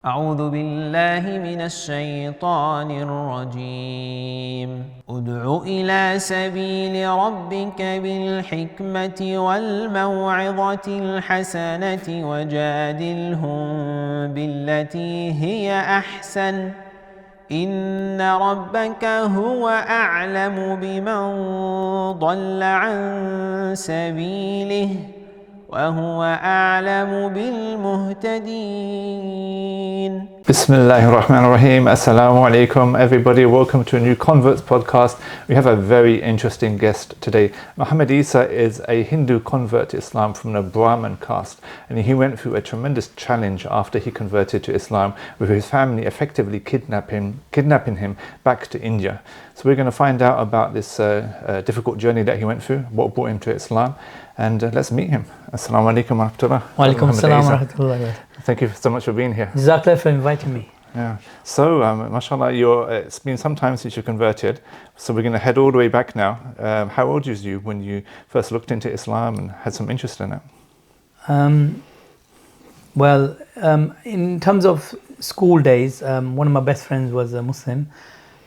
أعوذ بالله من الشيطان الرجيم ادع إلى سبيل ربك بالحكمة والموعظة الحسنة وجادلهم بالتي هي أحسن إن ربك هو أعلم بمن ضل عن سبيله وهو أعلم بالمهتدين. Bismillahirrahmanirrahim. Assalamu alaikum everybody. Welcome to a new Converts podcast. We have a very interesting guest today. Mohammed Isa is a Hindu convert to Islam from the Brahmin caste, and he went through a tremendous challenge after he converted to Islam, with his family effectively kidnapping him back to India. So we're going to find out about this difficult journey that he went through, what brought him to Islam, and let's meet him. Assalamu alaikum wa rahmatullah. Wa alaikum assalam wa rahmatullah. Thank you so much for being here. Jazakallah for inviting me. Yeah. So, mashallah, it's been some time since you converted. So we're going to head all the way back now. How old was you when you first looked into Islam and had some interest in it? In terms of school days, one of my best friends was a Muslim,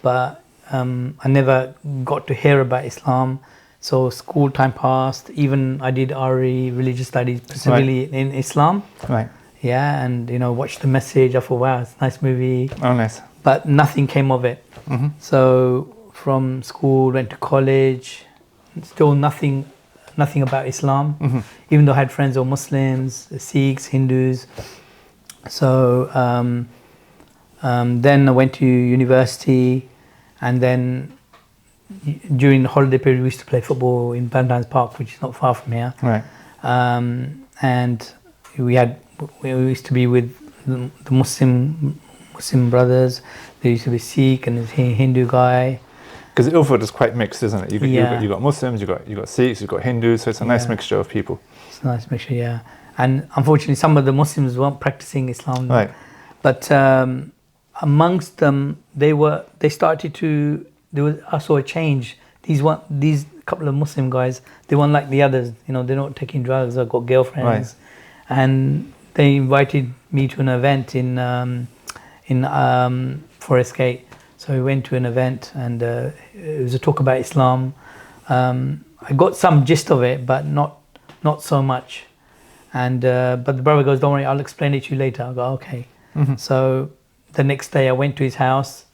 but I never got to hear about Islam. So school time passed. Even I did RE, religious studies, specifically in Islam. Right. Yeah, and watched The Message. I thought, wow, it's a nice movie. Oh, nice. But nothing came of it. Mm-hmm. So from school, went to college, still nothing about Islam. Mm-hmm. Even though I had friends who were Muslims, Sikhs, Hindus. So then I went to university, and then during the holiday period, we used to play football in Valentine's Park, which is not far from here. Right. And we used to be with the Muslim brothers. There used to be Sikh and a Hindu guy. Because Ilford is quite mixed, isn't it? You got Muslims, you got Sikhs, you got Hindus, so it's a nice mixture of people. It's a nice mixture, yeah. And unfortunately, some of the Muslims weren't practicing Islam. Right. But amongst them, I saw a change. These couple of Muslim guys, they weren't like the others. They're not taking drugs or got girlfriends. Right. And they invited me to an event in Forest Gate. So we went to an event, and it was a talk about Islam. I got some gist of it, but not so much. And but the brother goes, "Don't worry, I'll explain it to you later." I go, "Okay." Mm-hmm. So the next day, I went to his house.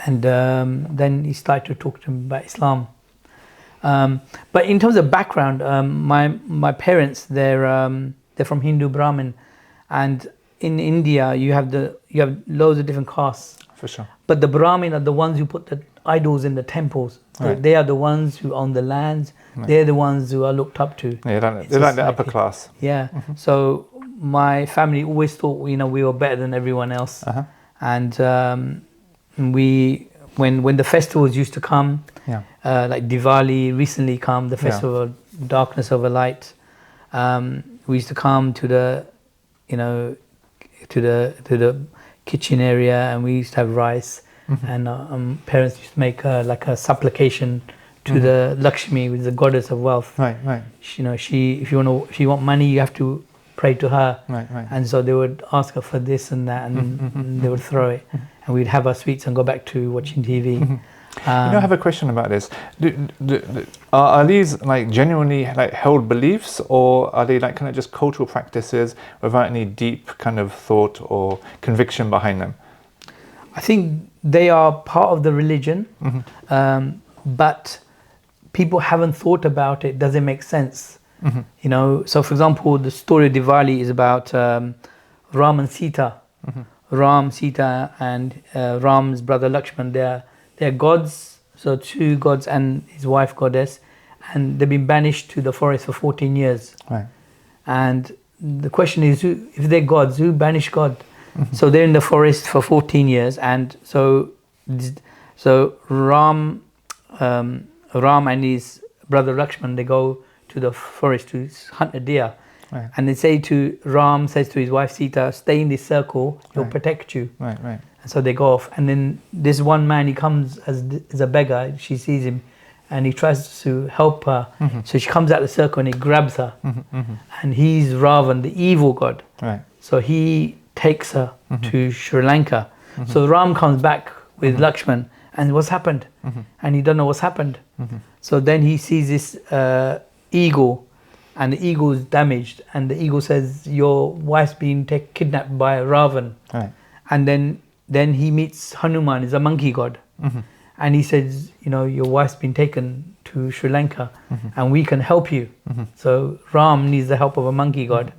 And then he started to talk to him about Islam. But in terms of background, my parents, they're from Hindu Brahmin, and in India you have loads of different castes. For sure. But the Brahmin are the ones who put the idols in the temples. Right. They are the ones who own the lands. Right. They're the ones who are looked up to. Yeah, they're like the upper class. Yeah. Mm-hmm. So my family always thought we were better than everyone else. Uh-huh. And when the festivals used to come, like Diwali recently come, the festival of darkness over light, we used to come to the kitchen area, and we used to have rice. Mm-hmm. And parents used to make like a supplication to the Lakshmi, with the goddess of wealth. Right. If you want money, you have to pray to her. Right. And so they would ask her for this and that, and they would throw it. Mm-hmm. And we'd have our sweets and go back to watching TV. Mm-hmm. I have a question about this. Are these like genuinely like held beliefs, or are they like kind of just cultural practices without any deep kind of thought or conviction behind them? I think they are part of the religion, but people haven't thought about it. Does it make sense? Mm-hmm. So for example, the story of Diwali is about Ram and Sita. Mm-hmm. Ram, Sita, and Ram's brother Lakshman, they're gods, so two gods and his wife goddess, and they've been banished to the forest for 14 years. Right. And the question is, if they're gods, who banished God? Mm-hmm. So they're in the forest for 14 years, and so Ram and his brother Lakshman, they go to the forest to hunt a deer. Right. And they say Ram says to his wife Sita, "Stay in this circle, he'll protect you." Right. And so they go off, and then this one man, he comes as a beggar. She sees him, and he tries to help her. Mm-hmm. So she comes out of the circle, and he grabs her. Mm-hmm. And he's Ravan, the evil god. Right. So he takes her to Sri Lanka. So Ram comes back with Lakshman, and what's happened? And he don't know what's happened. So then he sees this eagle, and the eagle is damaged, and the eagle says, your wife's been kidnapped by Ravan. Right. And then he meets Hanuman, is a monkey god. And he says, you know, your wife's been taken to Sri Lanka and we can help you. So Ram needs the help of a monkey god.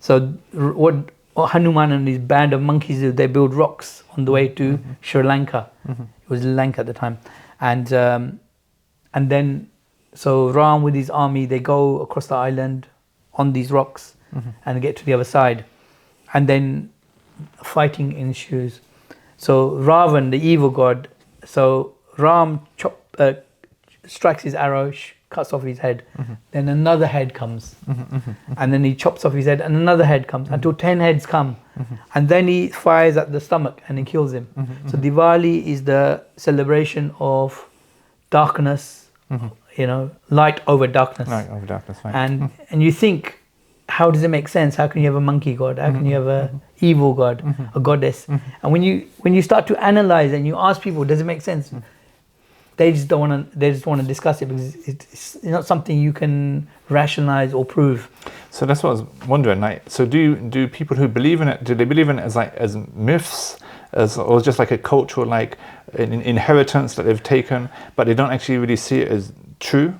So what Hanuman and his band of monkeys do, they build rocks on the way to Sri Lanka. It was Lanka at the time. And then, so Ram with his army, they go across the island on these rocks and get to the other side. And then fighting ensues. So Ravan, the evil god, so Ram strikes his arrow, cuts off his head. Then another head comes. And then he chops off his head and another head comes until 10 heads come. And then he fires at the stomach and he kills him. So Diwali is the celebration of darkness, you know, light over darkness. Light over darkness, right. And you think, how does it make sense? How can you have a monkey god? How can you have a evil god, a goddess? And when you start to analyze and you ask people, does it make sense? They just don't want to. They just want to discuss it because it's not something you can rationalize or prove. So that's what I was wondering. Like, so do people who believe in it, do they believe in it as myths, or just like a cultural like an inheritance that they've taken, but they don't actually really see it as true?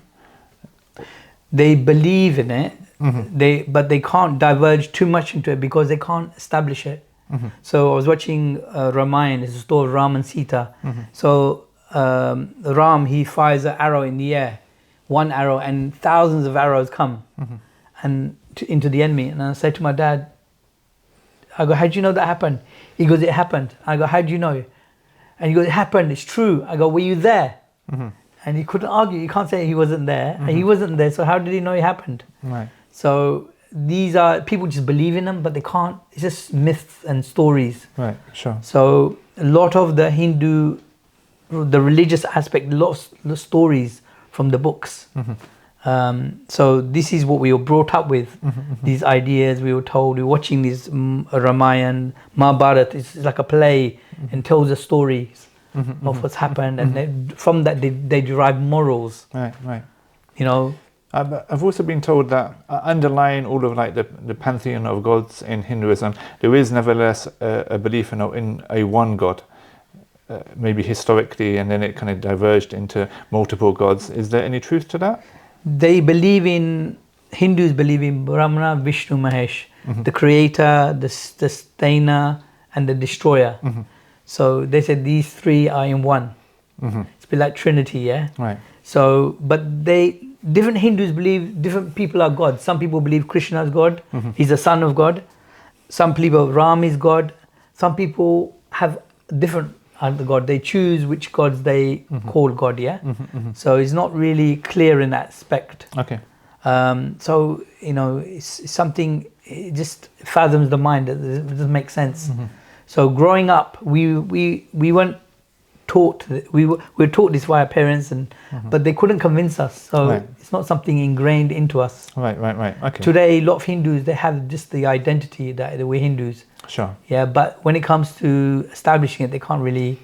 They believe in it. But they can't diverge too much into it because they can't establish it. So I was watching Ramayana, it's a story of Ram and Sita. So Ram, he fires an arrow in the air, one arrow, and thousands of arrows come and into the enemy. And I said to my dad, I go, how do you know that happened? He goes, it happened. I go, how do you know? And he goes, it happened, it's true. I go, were you there? And he couldn't argue. You can't say he wasn't there. And he wasn't there, so how did he know it happened? Right. So these are, people just believe in them, but they can't, it's just myths and stories. Right, sure. So a lot of the Hindu, the religious aspect, lost the stories from the books. So this is what we were brought up with, these ideas we were told. We were watching this Ramayana, Mahabharata, it's like a play and tells the stories of what's happened. And from that they derive morals. Right. You know, I've also been told that underlying all of like the pantheon of gods in Hinduism, there is nevertheless a belief in a one god, maybe historically, and then it kind of diverged into multiple gods. Is there any truth to that? Hindus believe in Brahma, Vishnu, Mahesh, the creator, the sustainer, and the destroyer. So they said these three are in one. It's a bit like Trinity, yeah? Right. So, but different Hindus believe different people are gods. Some people believe Krishna is God. He's the son of God. Some believe Ram is God. Some people have different God. They choose which gods they call God, yeah? So it's not really clear in that aspect. Okay. So, you know, it's something, it just fathoms the mind. It doesn't make sense. So growing up, we weren't taught, we were taught this by our parents, but they couldn't convince us. So it's not something ingrained into us. Right. Okay. Today, a lot of Hindus, they have just the identity that we're Hindus. Sure. Yeah, but when it comes to establishing it, they can't really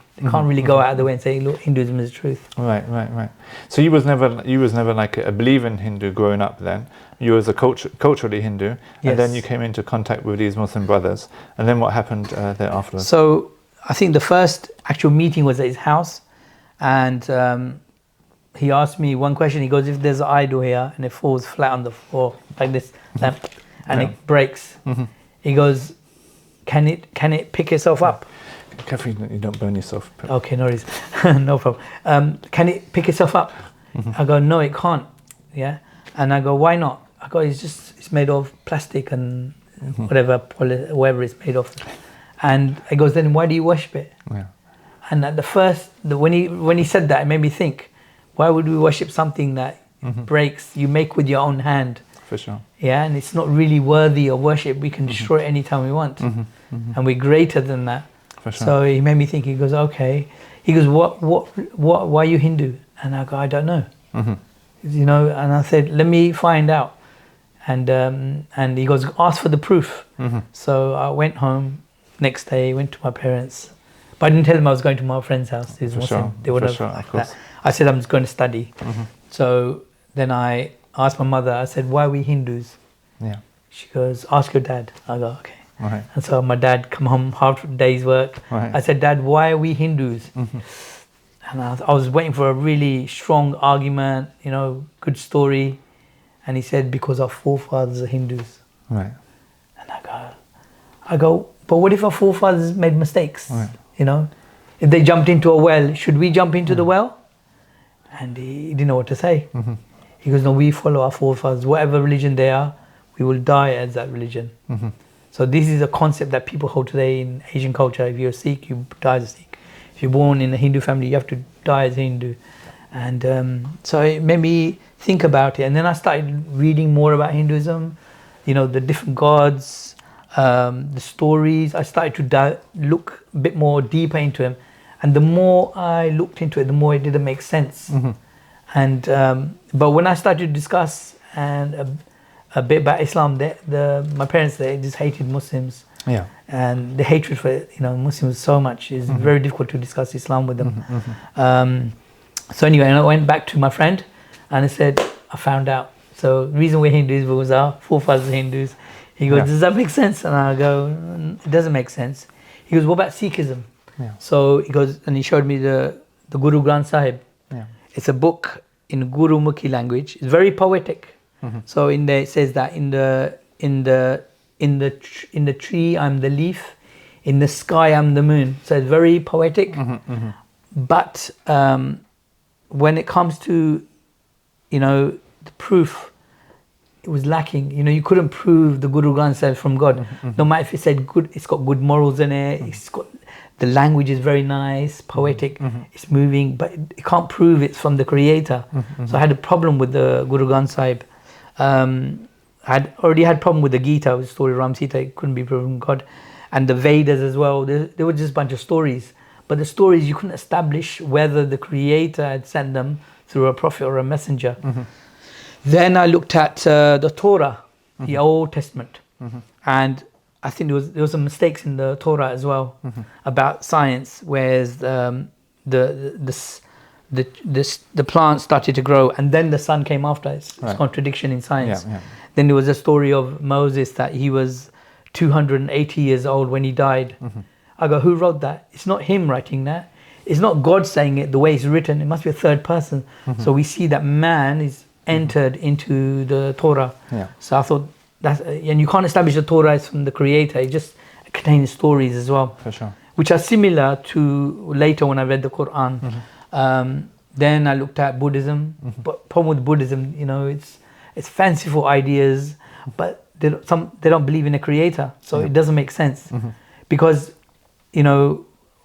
go out of the way and say, look, Hinduism is the truth. Right. So you was never like a believing Hindu growing up then. You was a culturally Hindu, Yes. and then you came into contact with these Muslim brothers. And then what happened there afterwards? So I think the first actual meeting was at his house, and he asked me one question. He goes, if there's an idol here and it falls flat on the floor like this, and it breaks, he goes, can it pick itself up? Careful you don't burn yourself. Okay, no worries. No problem. Can it pick itself up? I go, no, it can't. Yeah. And I go, why not? I go, it's made of plastic and whatever it's made of. And he goes, then why do you worship it? Yeah. And at the first, when he said that, it made me think, why would we worship something that breaks, you make with your own hand? For sure. Yeah, and it's not really worthy of worship. We can destroy it anytime we want. And we're greater than that. For sure. So he made me think, he goes, okay. He goes, why are you Hindu? And I go, I don't know. You know, and I said, let me find out. And he goes, ask for the proof. So I went home, Next day, went to my parents. But I didn't tell them I was going to my friend's house. He was Muslim. Sure. They would For have sure, like of course. that. I said, I'm just going to study. So then I asked my mother, I said, why are we Hindus? Yeah. She goes, ask your dad. I go, okay. Right. And so my dad come home half a day's work. Right. I said, Dad, why are we Hindus? And I was waiting for a really strong argument, you know, good story. And he said, because our forefathers are Hindus. Right. And I go, but what if our forefathers made mistakes? Right. You know, if they jumped into a well, should we jump into the well? And he didn't know what to say. He goes, no, we follow our forefathers. Whatever religion they are, we will die as that religion. So this is a concept that people hold today in Asian culture. If you're a Sikh, you die as a Sikh. If you're born in a Hindu family, you have to die as a Hindu. And so it made me think about it. And then I started reading more about Hinduism, you know, the different gods, the stories. I started to look a bit more deeper into them. And the more I looked into it, the more it didn't make sense. And but when I started to discuss and a bit about Islam, my parents, they just hated Muslims. Yeah. And the hatred for Muslims so much is very difficult to discuss Islam with them. So anyway, I went back to my friend and I said, I found out. So the reason we're Hindus was our forefathers are Hindus. He goes, does that make sense? And I go, it doesn't make sense. He goes, what about Sikhism? Yeah. So he goes, and he showed me the Guru Granth Sahib. Yeah. It's a book in Guru Mukhi language. It's very poetic. So in there it says that in the tree I'm the leaf, in the sky I'm the moon. So it's very poetic. But when it comes to the proof, it was lacking. You couldn't prove the Guru Granth Sahib from God. No matter if it said good, it's got good morals in it. It's got the language is very nice, poetic. It's moving, but it can't prove it's from the Creator. So I had a problem with the Guru Granth Sahib. I had already had problem with the Gita, the story of Ram Sita. It couldn't be proven God, and the Vedas as well. There were just a bunch of stories, but the stories you couldn't establish whether the Creator had sent them through a prophet or a messenger. Then I looked at the Torah, the Old Testament, and I think there was some mistakes in the Torah as well about science, whereas the plant started to grow and then the sun came after. It's contradiction in science. Then there was a story of Moses that he was 280 years old when he died. I go, who wrote that? It's not him writing that. It's not God saying it the way it's written. It must be a third person. So we see that man is entered into the Torah. So I thought and you can't establish the Torah is from the Creator. It just contains stories as well, For sure. which are similar to later when I read the Quran. Then I looked at Buddhism. But problem with Buddhism, it's fanciful ideas, but they don't believe in a Creator, so it doesn't make sense. Because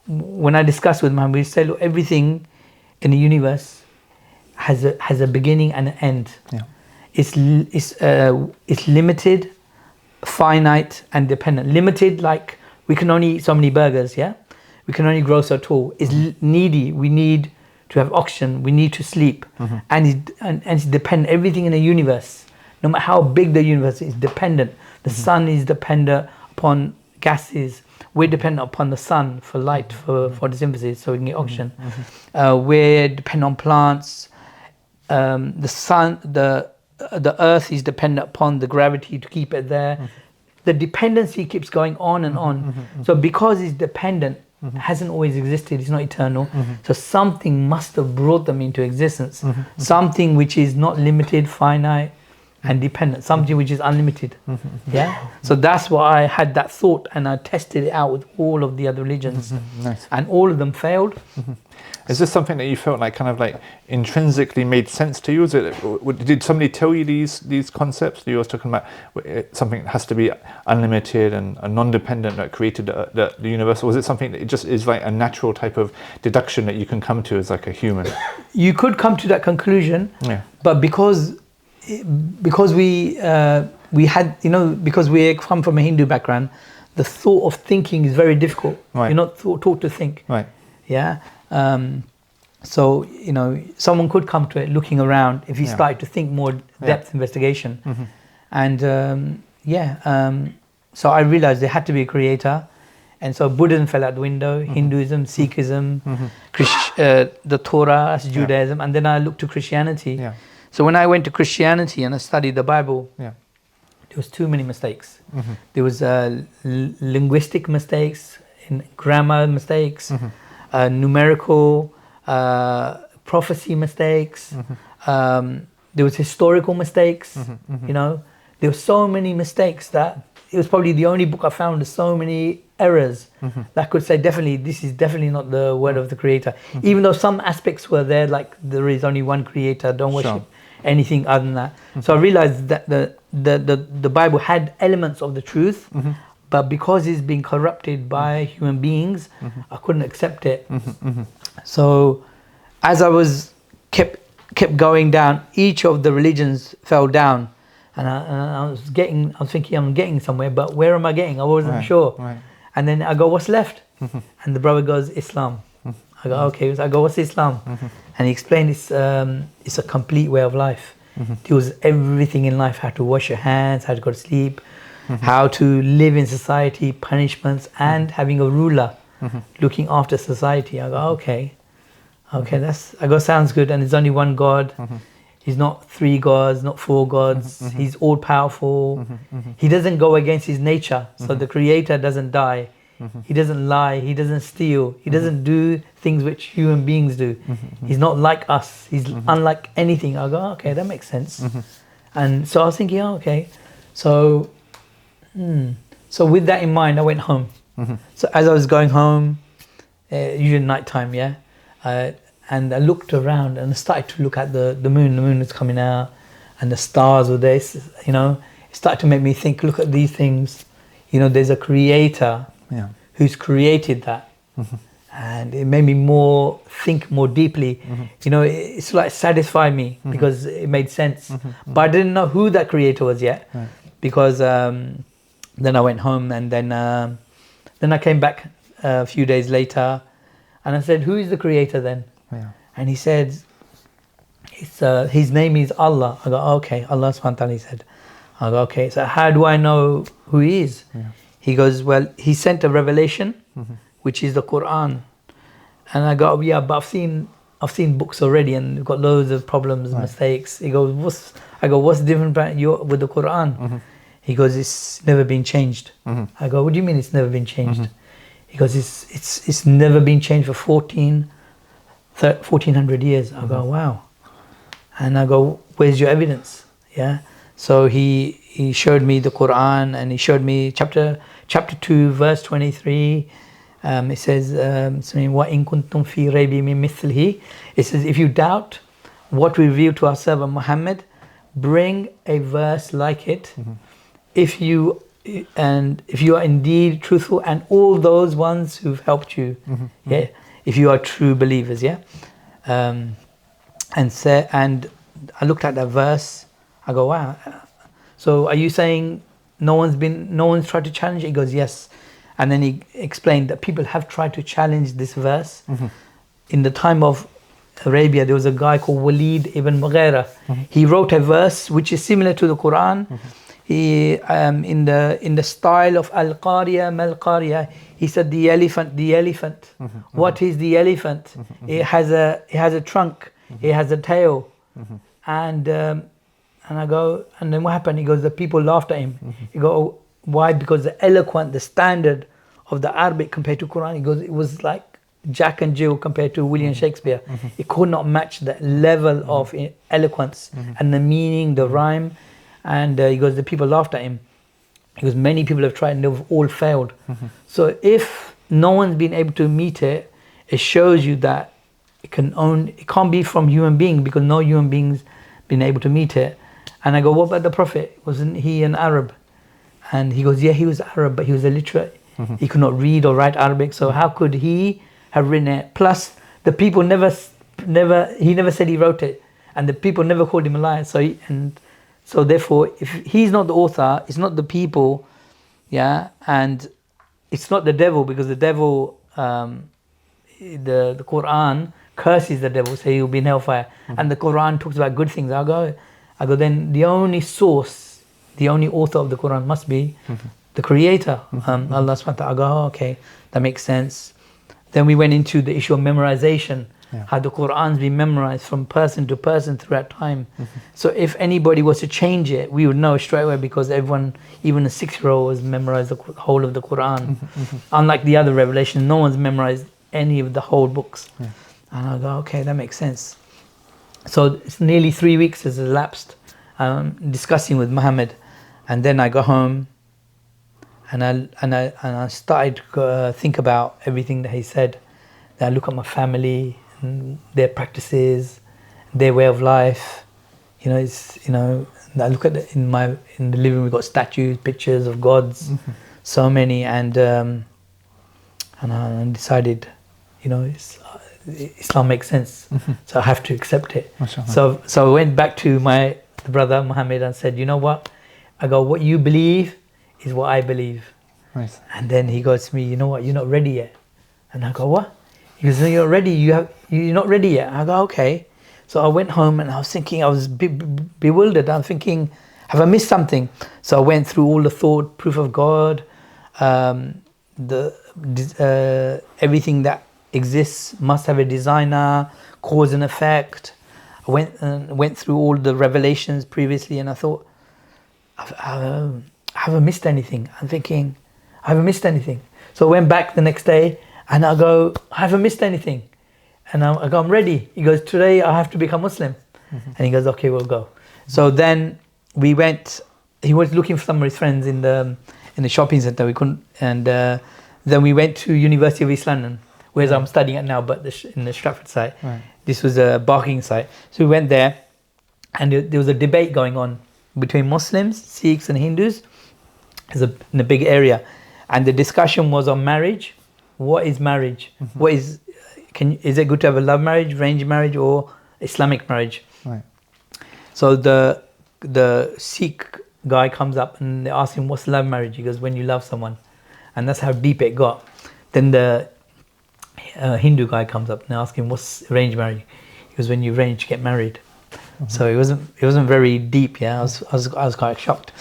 when I discuss with Mohammed, we say, look, everything in the universe has a beginning and an end. It's limited, finite, and dependent. Limited, like we can only eat so many burgers. We can only grow so tall. It's needy. We need to have oxygen. We need to sleep, and it's dependent. Everything in the universe, no matter how big the universe is, dependent. The sun is dependent upon gases. We're dependent upon the sun for light, for photosynthesis, so we can get oxygen. We're dependent on plants. The sun, the earth is dependent upon the gravity to keep it there. The dependency keeps going on and on. So because it's dependent, hasn't always existed, it's not eternal. So something must have brought them into existence. Something which is not limited, finite, and dependent. Something which is unlimited. So that's why I had that thought, and I tested it out with all of the other religions. Nice. And all of them failed. Is this something that you felt like kind of like intrinsically made sense to you? Did somebody tell you these concepts? You were talking about something that has to be unlimited and non-dependent that created the universe, or was it something that it just is like a natural type of deduction that you can come to as like a human? You could come to that conclusion, but because we had, because we come from a Hindu background, the thought of thinking is very difficult. You're not taught to think. So someone could come to it looking around if he started to think more depth investigation. And so I realized there had to be a Creator, And so Buddhism fell out the window, Hinduism, Sikhism, the Torah, that's Judaism, and then I looked to Christianity. Yeah. So when I went to Christianity and I studied the Bible, Yeah. there was too many mistakes. There was linguistic mistakes, in grammar mistakes, numerical prophecy mistakes. There was historical mistakes. You know, there were so many mistakes that it was probably the only book I found with so many errors that could say definitely this is definitely not the word of the Creator. Even though some aspects were there, like there is only one Creator, don't worship anything other than that. So I realized that the Bible had elements of the truth, but because it's been corrupted by human beings, I couldn't accept it. So as I was kept going down, each of the religions fell down, and I was thinking I'm getting somewhere, but where am I getting? I wasn't sure. Right. And then I go, what's left? And the brother goes, Islam. I go, okay. So I go, what's Islam? And he explained it's a complete way of life. It was everything in life: how to wash your hands, how to go to sleep, how to live in society, punishments, and having a ruler looking after society. I go, okay, I go, sounds good. And there's only one God. He's not three gods, not four gods. He's all powerful. He doesn't go against his nature. So the Creator doesn't die. He doesn't lie. He doesn't steal. He doesn't do things which human beings do. He's not like us. He's unlike anything. I go, okay, that makes sense. And so I was thinking, okay. So with that in mind, I went home. So as I was going home, usually night time, and I looked around and I started to look at the moon. The moon was coming out and the stars were there. You know, it started to make me think, look at these things. You know, there's a Creator who's created that. And it made me think more deeply. You know, it's like satisfied me because it made sense. But I didn't know who that Creator was yet, because then I went home, and then I came back a few days later, and I said, who is the Creator then? And he said, his name is Allah. I go, okay, Allah subhanahu wa ta'ala, he said. I go, okay, so how do I know who he is? He goes, well, he sent a revelation, which is the Quran. And I go, yeah, but I've seen books already, and we've got loads of problems, mistakes. He goes, what's different about with the Quran? He goes, it's never been changed. I go, what do you mean it's never been changed? He goes, it's never been changed for 1400 years. I go, wow. And I go, where's your evidence? So he showed me the Quran, and he showed me chapter 2, verse 23. It says, وَإِن كُنْتُمْ فِي رَيْبٍ مِّن مِثْلِهِ. It says, if you doubt what we revealed to our servant Mohammed, bring a verse like it. If you are indeed truthful, and all those ones who've helped you, if you are true believers, and I looked at that verse. I go, wow. So are you saying no one's tried to challenge it? He goes, yes. And then he explained that people have tried to challenge this verse. In the time of Arabia, there was a guy called Walid ibn Mughira. He wrote a verse which is similar to the Quran. He in the style of Al-Qariya, Mal-Qariya, he said the elephant. What is the elephant? It has a trunk, it has a tail. And I go, and then what happened? He goes, the people laughed at him. He go, oh, why? Because the standard of the Arabic compared to Quran, he goes, it was like Jack and Jill compared to William Shakespeare. It could not match the level of eloquence and the meaning, the rhyme. And he goes, the people laughed at him. He goes, many people have tried and they've all failed. So if no one's been able to meet it, it shows you that it can't be from human being, because no human being's been able to meet it. And I go, what about the Prophet? Wasn't he an Arab? And he goes, yeah, he was Arab, but he was illiterate. He could not read or write Arabic. So how could he have written it? Plus, the people he never said he wrote it, and the people never called him a liar. So therefore, if he's not the author, it's not the people, and it's not the devil, because the devil, the Quran curses the devil, so he'll be in hellfire. And the Quran talks about good things. I go, then the only source, the only author of the Quran must be the Creator, Allah subhanahu wa ta'ala. I go, oh, okay, that makes sense. Then we went into the issue of memorization, how the Qur'an's been memorized from person to person throughout time. So if anybody was to change it, we would know straight away, because everyone, even a 6-year-old, has memorized the whole of the Qur'an. Unlike the other revelations, no one's memorized any of the whole books. And I go, okay, that makes sense. So it's nearly 3 weeks has elapsed, discussing with Mohammed, and then I go home, and I started to think about everything that he said. Then I look at my family and their practices, their way of life. I look at in the living room. We got statues, pictures of gods, so many, and I decided, Islam makes sense, so I have to accept it. So I went back to my brother Mohammed and said, you know what? I go, what you believe is what I believe. Nice. And then he goes to me, you know what? You're not ready yet. And I go, what? He goes, no, you're not ready. You're not ready yet. I go, okay. So I went home and I was thinking, I was bewildered. I'm thinking, have I missed something? So I went through all the thought, proof of God, everything that exists must have a designer, cause and effect. I went through all the revelations previously, and I thought, I haven't missed anything. I'm thinking, I haven't missed anything. So I went back the next day and I go, I haven't missed anything. And I go, I'm ready. He goes, today I have to become Muslim. And he goes, okay, we'll go. So then we went, he was looking for some of his friends in the shopping center. We couldn't, and then we went to University of East London, where I'm studying at now, but in the Stratford site. Right. This was a barking site. So we went there, and there was a debate going on between Muslims, Sikhs and Hindus. In a big area. And the discussion was on marriage. What is marriage? What is it good to have a love marriage, arranged marriage, or Islamic marriage? Right. So the Sikh guy comes up and they ask him, what's love marriage? He goes, when you love someone. And that's how deep it got. Then the Hindu guy comes up and they ask him, what's arranged marriage? He goes, when you arrange to get married. So it wasn't very deep. I was quite shocked.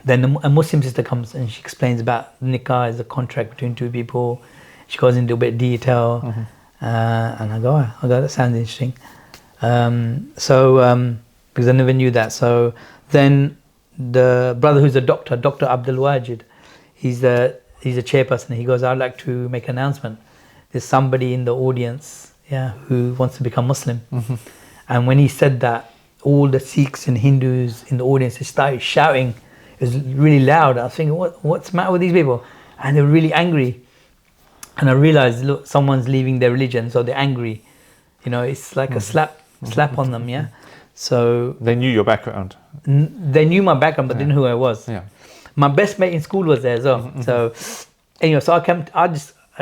Then a Muslim sister comes and she explains about nikah is a contract between two people. She goes into a bit of detail, and I go, that sounds interesting. Because I never knew that. So then the brother who's a doctor, Dr. Abdul Wajid, he's a chairperson. He goes, I'd like to make an announcement. There's somebody in the audience, who wants to become Muslim. And when he said that, all the Sikhs and Hindus in the audience, they started shouting. It was really loud. I was thinking, what's the matter with these people? And they were really angry. And I realized, look, someone's leaving their religion, so they're angry. It's like a slap on them, So they knew your background. They knew my background, but didn't know who I was. Yeah. My best mate in school was there as well. So anyway, so I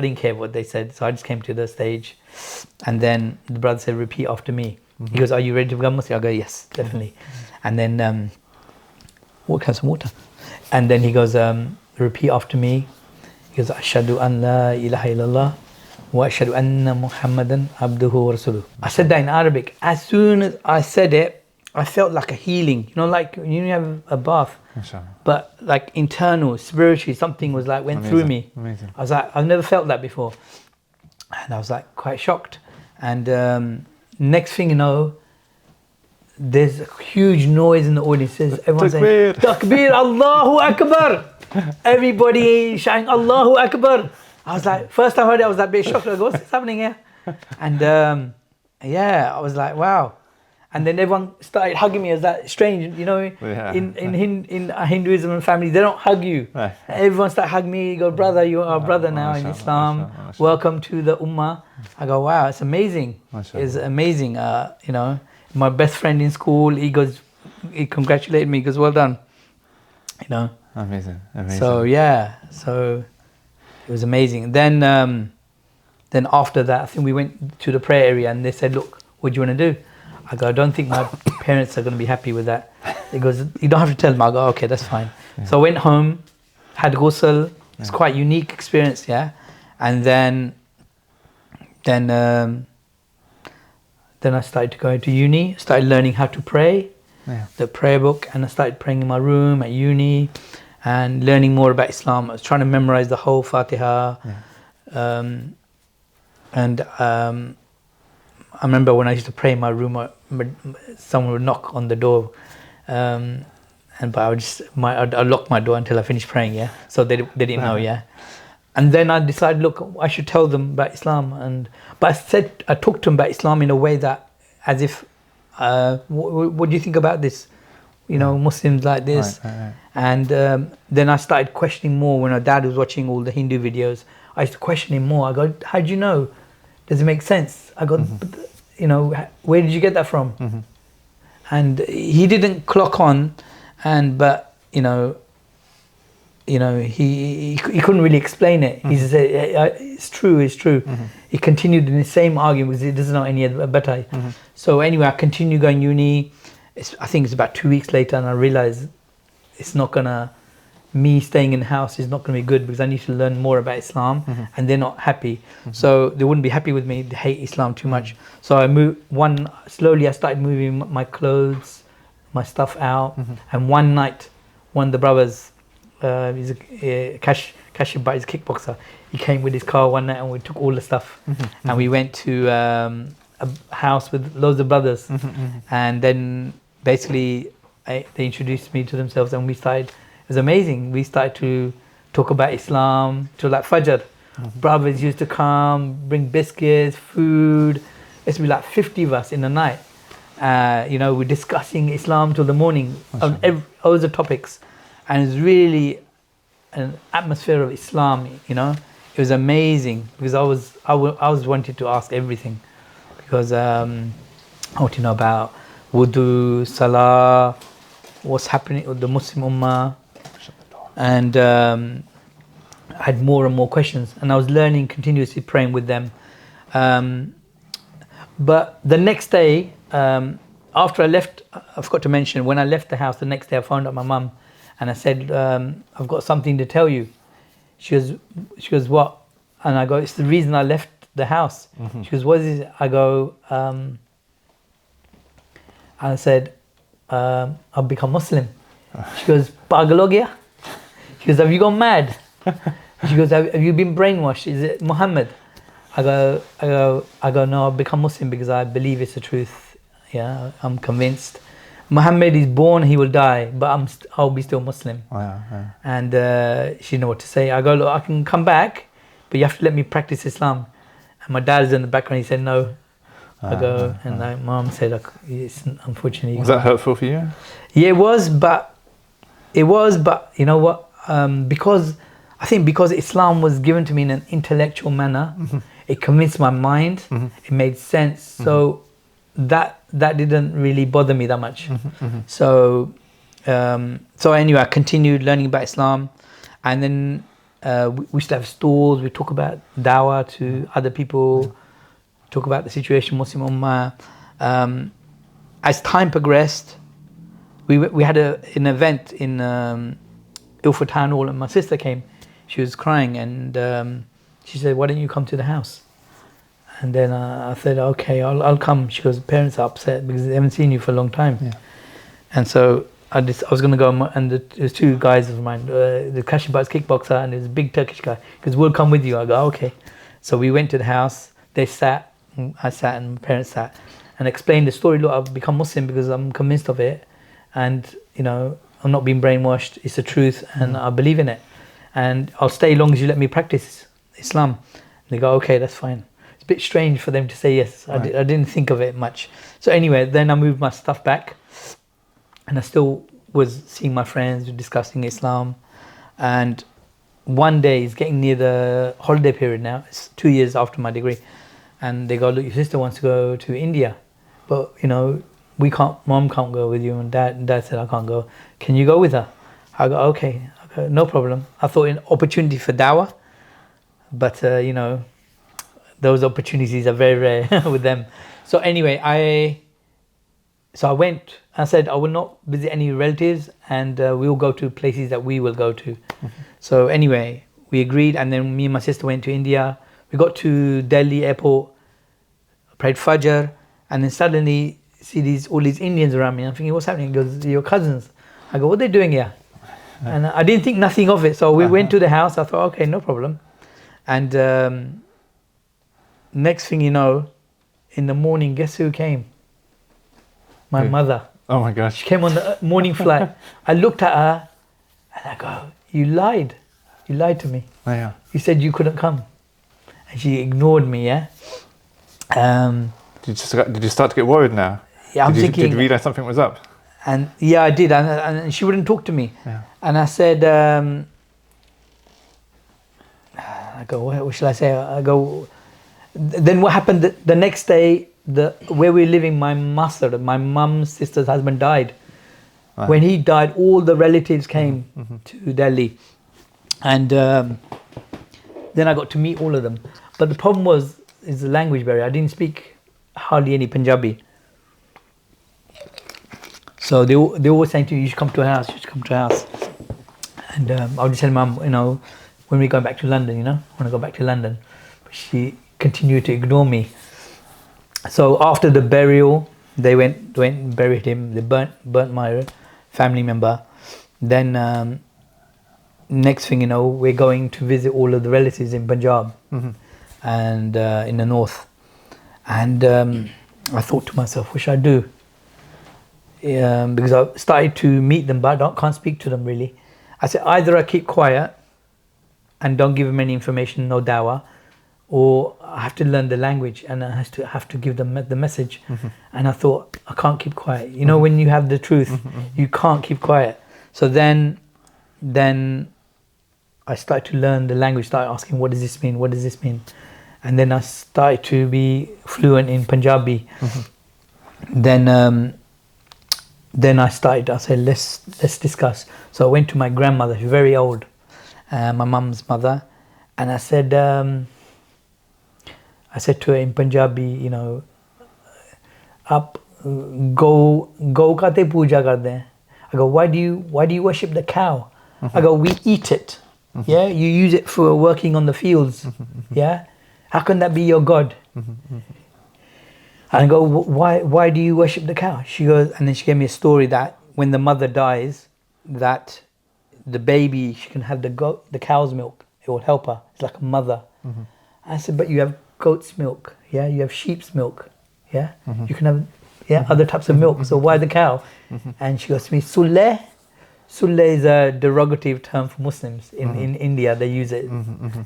didn't care what they said. So I just came to the stage, and then the brother said, repeat after me. He goes, are you ready to become Muslim? I go, yes, definitely. And then, have some water. And then he goes, repeat after me. He goes, Ashhadu an la ilaha illallah wa ashhadu anna Muhammadan abduhu wa rasuluh. I said that in Arabic. As soon as I said it, I felt like a healing. Like you have a bath. But like internal, spiritually, something was like went through me. Amazing. I was like, I've never felt that before. And I was like quite shocked. And next thing you know, there's a huge noise in the audience. Everyone's saying, Takbir, Allahu Akbar. Everybody shouting, Allahu Akbar. I was like, first time I heard it, I was like a bit shocked. I go, what's happening here? And I was like, wow. And then everyone started hugging me. It was that strange, in Hinduism and family, they don't hug you. Right. Everyone started hugging me. Go, brother, you are our brother now in Islam. Welcome to the Ummah. I go, wow, it's amazing. It's amazing. My best friend in school, he congratulated me. He goes, well done. Amazing. So so it was amazing. Then after that, I think we went to the prayer area and they said, look, what do you want to do? I go, I don't think my parents are going to be happy with that. He goes, you don't have to tell them. I go, okay, that's fine. Yeah. So I went home, had ghusl. It's quite a unique experience, And then I started to go to uni, started learning how to pray, the prayer book, and I started praying in my room at uni. and learning more about Islam. I was trying to memorize the whole Fatiha. I remember when I used to pray in my room, someone would knock on the door, but I'd lock my door until I finished praying. Yeah, so they didn't know. Yeah, and then I decided, look, I should tell them about Islam. But I talked to them about Islam in a way that, as if, what do you think about this? You know, Muslims like this. Right. And then I started questioning more when my dad was watching all the Hindu videos. I used to question him more. I go, how do you know? Does it make sense? I go, you know, where did you get that from? And he didn't clock on, but you know, he couldn't really explain it. He said, it's true. He continued in the same argument because he doesn't know any better. So anyway, I continued going uni. I think it's about 2 weeks later, and I realized me staying in the house is not going to be good because I need to learn more about Islam, and they're not happy. So they wouldn't be happy with me. They hate Islam too much. So slowly I started moving my clothes, my stuff out. And one night, one of the brothers, he's a Kashif, he's a kickboxer. He came with his car one night and we took all the stuff. And we went to a house with loads of brothers. And then basically they introduced me to themselves, and it was amazing. We started to talk about Islam till like Fajr. Brothers used to come, bring biscuits, food. It used to be like 50 of us in the night. We're discussing Islam till the morning on all the topics. And it's really an atmosphere of Islam, you know. It was amazing because I was wanting to ask everything, because I want to know about wudu, salah, what's happening with the Muslim Ummah, and I had more and more questions, and I was learning continuously, praying with them. But the next day, after I left, I forgot to mention, when I left the house the next day, I phoned up my mum. And I said, I've got something to tell you. She goes, what? And I go, it's the reason I left the house. She goes, what is it? I go, I said, I've become Muslim. She goes, Pagal ho gaya? She goes, have you gone mad? She goes, have you been brainwashed? Is it Mohammed? I go, no, I've become Muslim because I believe it's the truth. Yeah, I'm convinced. Mohammed is born, he will die, but I'll be still Muslim. And she didn't know what to say. I go, look, I can come back, but you have to let me practice Islam. And my dad is in the background, he said no. I go, and my mom said, it's unfortunately. Was that hurtful for you? Yeah, it was, but you know what? Because Islam was given to me in an intellectual manner, it convinced my mind, it made sense. So that didn't really bother me that much. So anyway, I continued learning about Islam, and then we used to have stalls. We talk about dawah to other people, talk about the situation Muslim Ummah. As time progressed, we had an event in Ilford Town Hall, and my sister came. She was crying, and she said, "Why don't you come to the house?" And then I said, okay, I'll come. She goes, parents are upset because they haven't seen you for a long time. Yeah. And so I was going to go, and there's two guys of mine, the Kashib's kickboxer and there's a big Turkish guy, because we'll come with you. I go, okay. So we went to the house, they sat, I sat, and my parents sat, and explained the story. Look, I've become Muslim because I'm convinced of it, and you know, I'm not being brainwashed, it's the truth, and I believe in it. And I'll stay as long as you let me practice Islam. And they go, okay, that's fine. A bit strange for them to say yes. Right. I didn't think of it much. So anyway, then I moved my stuff back, and I still was seeing my friends, discussing Islam. And one day, it's getting near the holiday period now. It's 2 years after my degree, and they go, look, your sister wants to go to India, but you know, mom can't go with you, and dad said I can't go. Can you go with her? I go, okay, no problem. I thought an opportunity for dawah, but you know, those opportunities are very rare with them. So anyway, I went. I said I will not visit any relatives, and we will go to places that we will go to. So anyway, we agreed, and then me and my sister went to India. We got to Delhi airport, prayed Fajr, and then suddenly see all these Indians around me. I'm thinking, what's happening? He goes, your cousins. I go, what are they doing here? And I didn't think nothing of it. So we went to the house. I thought, okay, no problem. And next thing you know, in the morning, guess who came? My mother. Oh my gosh. She came on the morning flight. I looked at her and I go, you lied. You lied to me. Oh, yeah. You said you couldn't come. And she ignored me, yeah? Did you start to get worried now? Yeah, I'm Did thinking... you realize something was up? And yeah, I did. And she wouldn't talk to me. Yeah. And I said, I go, what shall I say? I go, then what happened the next day, where we were living, my mum's sister's husband died. Right. When he died, all the relatives came to Delhi. And then I got to meet all of them. But the problem is the language barrier. I didn't speak hardly any Punjabi. So they were saying to me, you should come to our house, you should come to our house. And I would just tell Mum, when we go back to London, when I go back to London. But she continued to ignore me. So after the burial, they went and buried him. They burnt my family member. Then next thing you know, we're going to visit all of the relatives in Punjab and in the north. And I thought to myself, what should I do? Because I started to meet them, but I can't speak to them really. I said, either I keep quiet and don't give them any information, no dawah, or I have to learn the language and I have to give them the message. And I thought, I can't keep quiet. When you have the truth, you can't keep quiet. So then I started to learn the language, started asking, what does this mean? What does this mean? And then I started to be fluent in Punjabi. Then I said, let's discuss. So I went to my grandmother, who's very old, my mum's mother, and I said to her in Punjabi, "Up, go kate puja karde hain." I go, why do you worship the cow? I go, we eat it. Yeah, you use it for working on the fields. Yeah, how can that be your God? And I go, why do you worship the cow? She goes, and then she gave me a story that when the mother dies, that the baby, she can have the cow's milk. It will help her. It's like a mother. I said, but you have goat's milk. Yeah, you have sheep's milk. Yeah, you can have other types of milk. So why the cow? And she goes to me, Sulle. Sulle is a derogative term for Muslims. In India, they use it.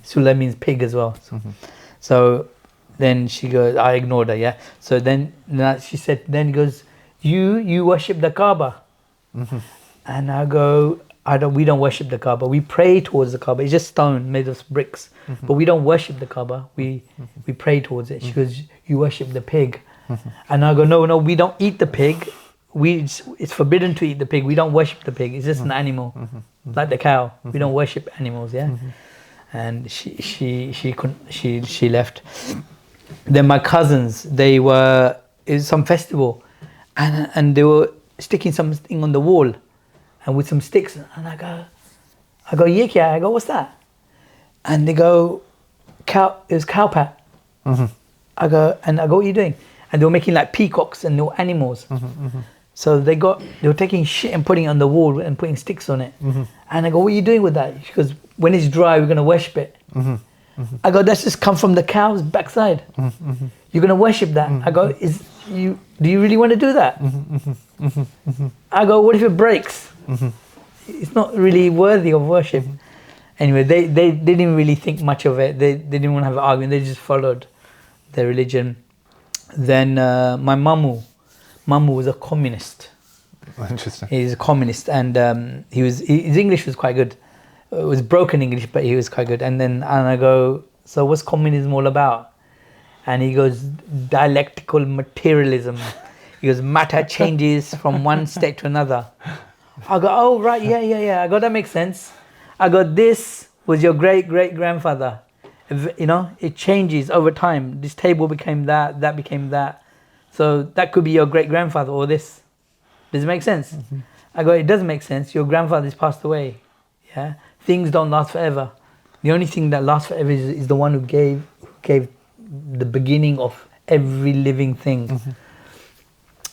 Sulle means pig as well. So then she goes, I ignored her, yeah. So then she said, then he goes, you worship the Kaaba. And I go, we don't worship the Kaaba. We pray towards the Kaaba. It's just stone made of bricks. But we don't worship the Kaaba. We pray towards it. She goes, you worship the pig. And I go, no, we don't eat the pig. It's forbidden to eat the pig. We don't worship the pig. It's just an animal, like the cow. We don't worship animals, yeah. And she left. Then my cousins, it was some festival, and they were sticking something on the wall, and with some sticks. And I go, ye kya? I go, what's that? And they go, cow. It was cow pat. I go, what are you doing? And they were making like peacocks and they were animals. So they were taking shit and putting it on the wall and putting sticks on it. And I go, what are you doing with that? She goes, when it's dry, we're going to worship it. I go, that's just come from the cow's backside. You're going to worship that. I go, do you really want to do that? I go, what if it breaks? It's not really worthy of worship. Anyway, they didn't really think much of it. They didn't want to have an argument. They just followed their religion. Then my Mamu was a communist. Interesting. He's a communist, and his English was quite good. It was broken English, but he was quite good. And I go, so what's communism all about? And he goes, dialectical materialism. He goes, matter changes from one state to another. I go, oh, right, yeah. I go, that makes sense. I go, this was your great-great-grandfather. It changes over time. This table became that became that. So that could be your great-grandfather or this. Does it make sense? I go, it doesn't make sense. Your grandfather's passed away. Yeah, things don't last forever. The only thing that lasts forever is the one who gave the beginning of every living thing.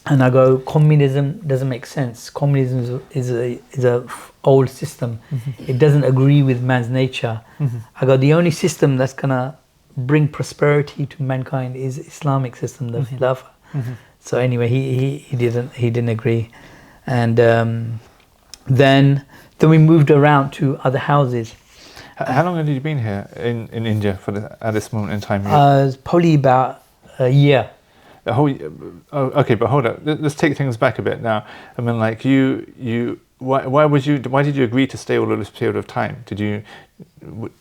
And I go, communism doesn't make sense. Communism is a old system. It doesn't agree with man's nature. I go, the only system that's gonna bring prosperity to mankind is Islamic system, the Khilafah. So anyway, he didn't agree, and then we moved around to other houses. How long have you been here in India at this moment in time? It's probably about a year. Okay, but hold up. Let's take things back a bit now. I mean, like why did you agree to stay all of this period of time?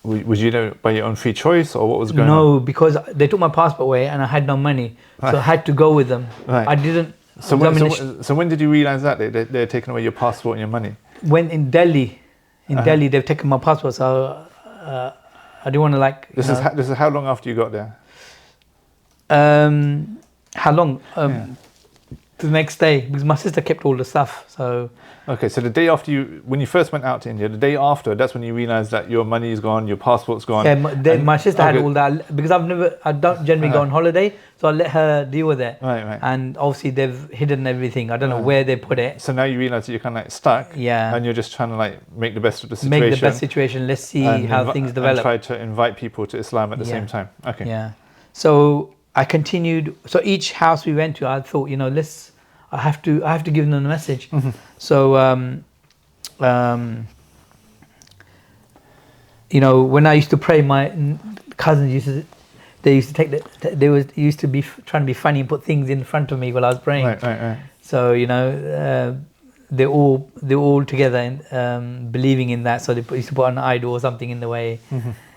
Was you there by your own free choice, or what was going on? No, because they took my passport away and I had no money, so I had to go with them. Right. I didn't. So when did you realize that they're taking away your passport and your money? When in Delhi, they've taken my passport, so I didn't want to like. This is how long after you got there? How long? The next day, because my sister kept all the stuff. So okay, so the day after when you first went out to India, the day after, that's when you realized that your money is gone, your passport's gone. Yeah, my sister had all that, because I don't generally go on holiday, so I let her deal with it. Right. And obviously they've hidden everything. I don't know where they put it. So now you realize that you're kind of like stuck. Yeah. And you're just trying to like make the best of the situation. Make the best situation. Let's see how things develop. And try to invite people to Islam at the same time. Okay. Yeah. So I continued. So each house we went to, I thought, I have to give them a message. So, when I used to pray, my cousins used to be trying to be funny and put things in front of me while I was praying. Right. So they're all together and believing in that. So they used to put an idol or something in the way,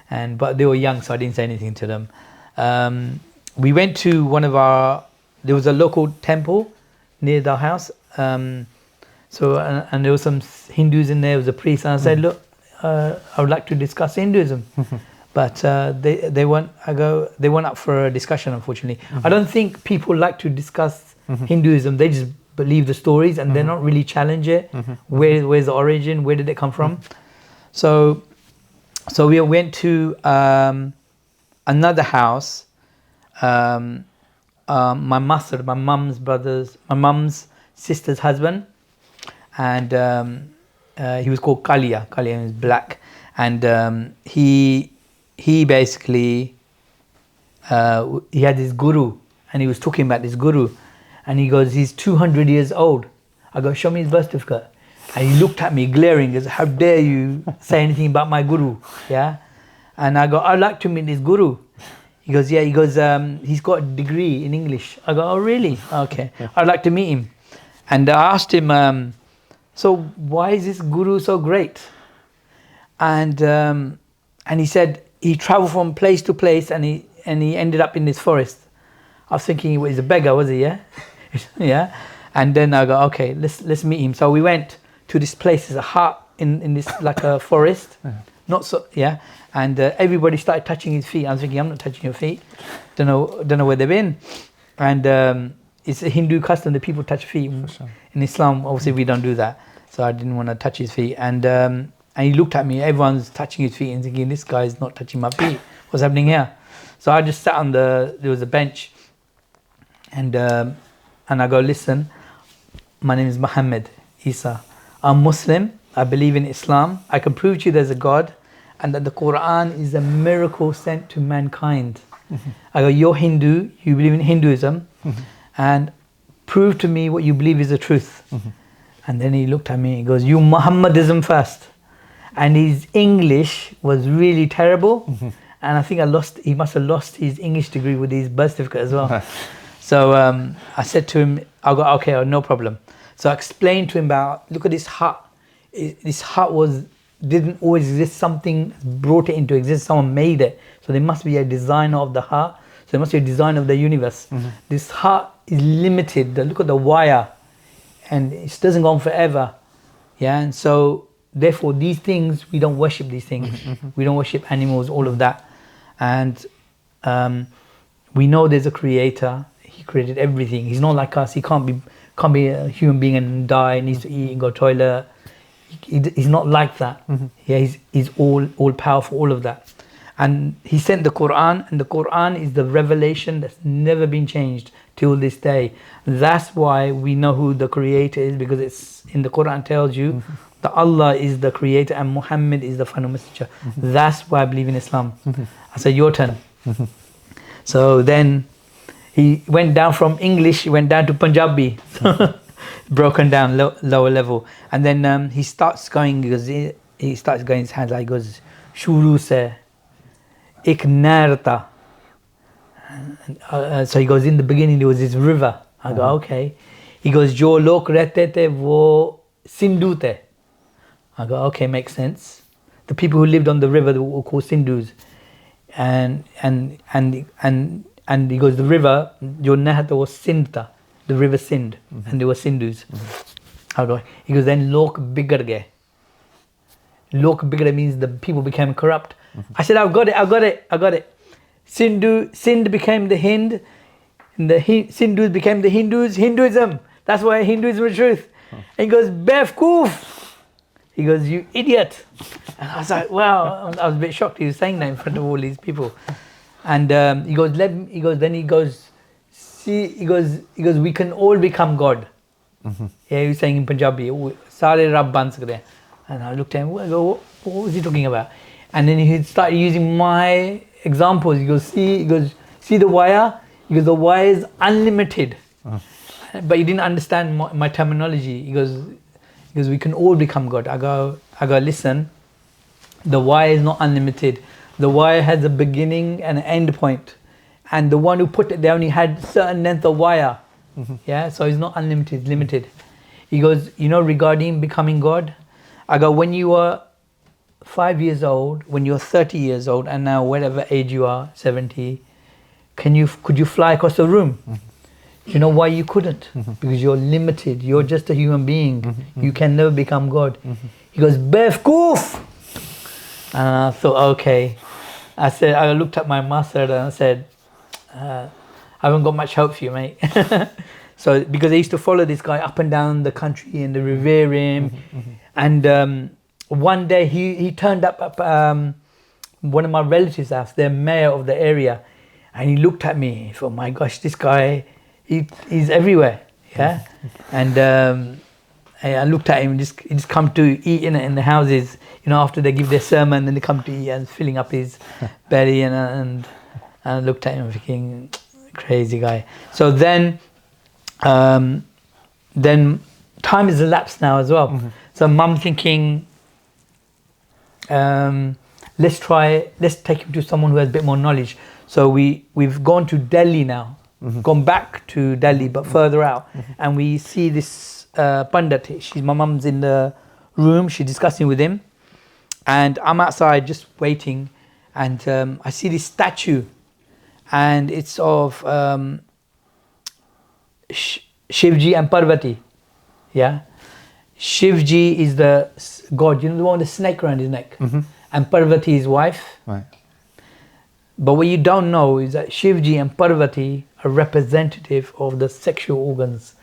but they were young, so I didn't say anything to them. We went to there was a local temple near the house, and there were some Hindus in there. There was a priest, and I said, look, I would like to discuss Hinduism, but they weren't up for a discussion, unfortunately. I don't think people like to discuss Hinduism. They just believe the stories and they're not really challenge it. Where's the origin? Where did it come from? So we went to another house. My mum's sister's husband, and he was called Kalia. Kalia is black, and he basically he had this guru, and he was talking about this guru, and he goes, he's 200 years old. I go, show me his birth certificate, and he looked at me glaring, as how dare you say anything about my guru? Yeah, and I go, I'd like to meet this guru. He goes, yeah. He goes, he's got a degree in English. I go, oh really? Okay, I'd like to meet him. And I asked him, so why is this guru so great? And he said he traveled from place to place, and he ended up in this forest. I was thinking he was a beggar, was he? Yeah, yeah. And then I go, okay, let's meet him. So we went to this place. There's a hut in this like a forest. Not so, yeah. And everybody started touching his feet. I was thinking, I'm not touching your feet. Don't know where they've been. And it's a Hindu custom that people touch feet. Sure. In Islam, obviously, we don't do that. So I didn't want to touch his feet. And he looked at me. Everyone's touching his feet and thinking, this guy's not touching my feet. What's happening here? So I just sat on there was a bench. And I go, listen, my name is Mohammed Isa. I'm Muslim. I believe in Islam. I can prove to you there's a God, and that the Quran is a miracle sent to mankind. I go, you're Hindu, you believe in Hinduism, and prove to me what you believe is the truth. And then he looked at me, he goes, you Muhammadism first. And his English was really terrible, and I think he must have lost his English degree with his birth certificate as well. So I said to him, I go, okay, no problem. So I explained to him about, look at this hut. This hut didn't always exist. Something brought it into existence. Someone made it. So there must be a designer of the hut. So there must be a designer of the universe. This hut is limited. Look at the wire, and it doesn't go on forever. Yeah, and so therefore these things, we don't worship these things. We don't worship animals, all of that. And we know there's a creator. He created everything. He's not like us. He can't be a human being and die. Needs to eat and go to the toilet. He's not like that. Yeah, he's all powerful, all of that. And he sent the Quran, and the Quran is the revelation that's never been changed till this day. That's why we know who the creator is, because it's in the Quran tells you that Allah is the creator and Muhammad is the final messenger. That's why I believe in Islam. I said, your turn. So then he went down from English, he went down to Punjabi, broken down, lower level. And then he starts going, he starts going his hands like, he goes, Shuru se, ik nerta. So he goes, in the beginning there was this river. I go, okay. He goes, jo lok rehte the wo Sindhu the. I go, okay, makes sense. The people who lived on the river were called Sindhus. And he goes, the river, jo nehta was Sindha, the river Sindh, and there were Sindhus. I go, he goes, then lok bigar gaye. Lok bigar means the people became corrupt. I said, I've got it. Sindh became the Hind, and the Sindhus became the Hindus, Hinduism. That's why Hinduism is truth. And he goes, Befkoof. He goes, you idiot. And I was like, wow, I was a bit shocked he was saying that in front of all these people. And he goes, we can all become God. Yeah, he was saying in Punjabi, Sare Rab ban sakde. And I looked at him, I go, what was he talking about? And then he started using my examples. He goes, see the wire? He goes, the wire is unlimited. But he didn't understand my terminology. He goes, we can all become God. I go, listen, the wire is not unlimited. The wire has a beginning and an end point. And the one who put it there only had certain length of wire. Yeah, so it's not unlimited, it's limited. He goes, regarding becoming God, I go, when you were 5 years old, when you're 30 years old, and now whatever age you are, 70, could you fly across the room? You know why you couldn't? Because you're limited. You're just a human being. You can never become God. He goes, Befkoof! And I thought, okay. I looked at my master and I said, I haven't got much hope for you, mate. So, because I used to follow this guy up and down the country and revere him. And one day he turned up at one of my relatives' house, the mayor of the area. And he looked at me. He thought, my gosh, this guy, he's everywhere. Yeah. And I looked at him, he just come to eat in the houses, after they give their sermon, then they come to eat and filling up his belly. And I looked at him thinking, crazy guy. So then time has elapsed now as well. So mum thinking, let's take him to someone who has a bit more knowledge. So we've gone to Delhi now, gone back to Delhi, but further out. And we see this Pandit, my mum's in the room, she's discussing with him. And I'm outside just waiting. And I see this statue. And it's of Shivji and Parvati. Yeah. Shivji is the god, the one with the snake around his neck. And Parvati is his wife. Right. But what you don't know is that Shivji and Parvati are representative of the sexual organs.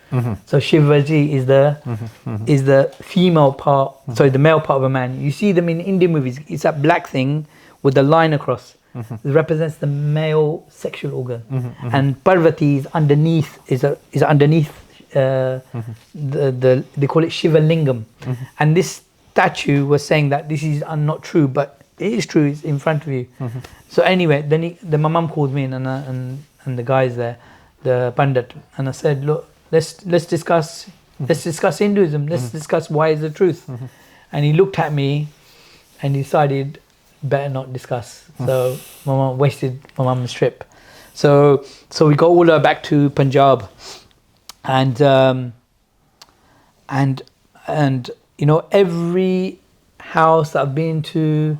So Shivji is the female part, sorry, the male part of a man. You see them in Indian movies. It's that black thing with the line across. It represents the male sexual organ. And Parvati is underneath. Is underneath. They call it Shiva Lingam. And this statue was saying that this is not true, but it is true. It's in front of you. So anyway, then my mum called me in, and the guys there, the Pandit, and I said, look, let's discuss Hinduism. Let's discuss why is the truth. And he looked at me, and decided better not discuss. So my mum wasted my mum's trip. So we got all the way back to Punjab, and every house I've been to,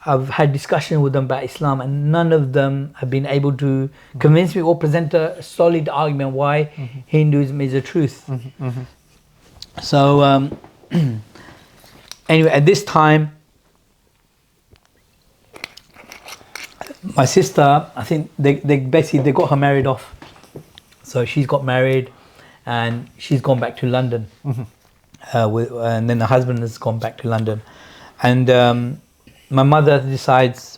I've had discussion with them about Islam, and none of them have been able to convince me or present a solid argument why Hinduism is the truth. So anyway, at this time, my sister, I think they got her married off. So she's got married, and she's gone back to London. And then the husband has gone back to London, and my mother decides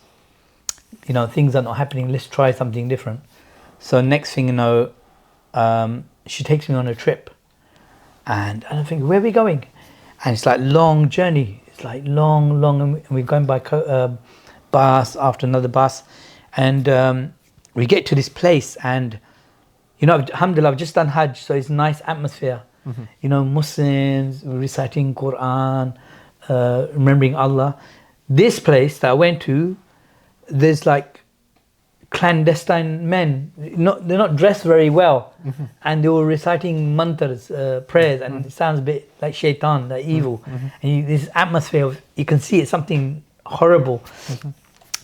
things are not happening. Let's try something different. So next thing you know, she takes me on a trip, and I think, where are we going? And it's like long journey. It's like long, and we're going by bus after another bus, and we get to this place, and alhamdulillah, I've just done Hajj, so it's nice atmosphere. Muslims reciting Quran, remembering Allah. This place that I went to, there's like clandestine men. They're not dressed very well, and they were reciting mantras, prayers, and it sounds a bit like shaitan, like evil. And this atmosphere of, you can see it's something horrible.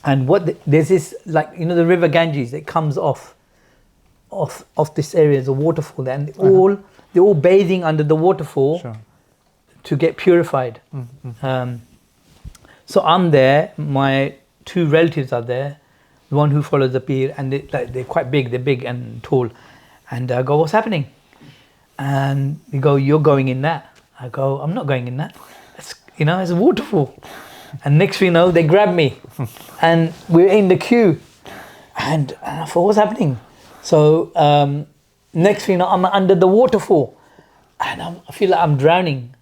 And there's this, like, the river Ganges that comes off this area. There's a waterfall, and they're all bathing under the waterfall. Sure. To get purified. So I'm there, my 2 relatives are there, the one who follows the pir, and they're quite big, they're big and tall. And I go, what's happening? And they go, you're going in that. I go, I'm not going in that. It's a waterfall. And next thing you know, they grab me, and we're in the queue. And I thought, what's happening? So next thing you know, I'm under the waterfall, and I feel like I'm drowning.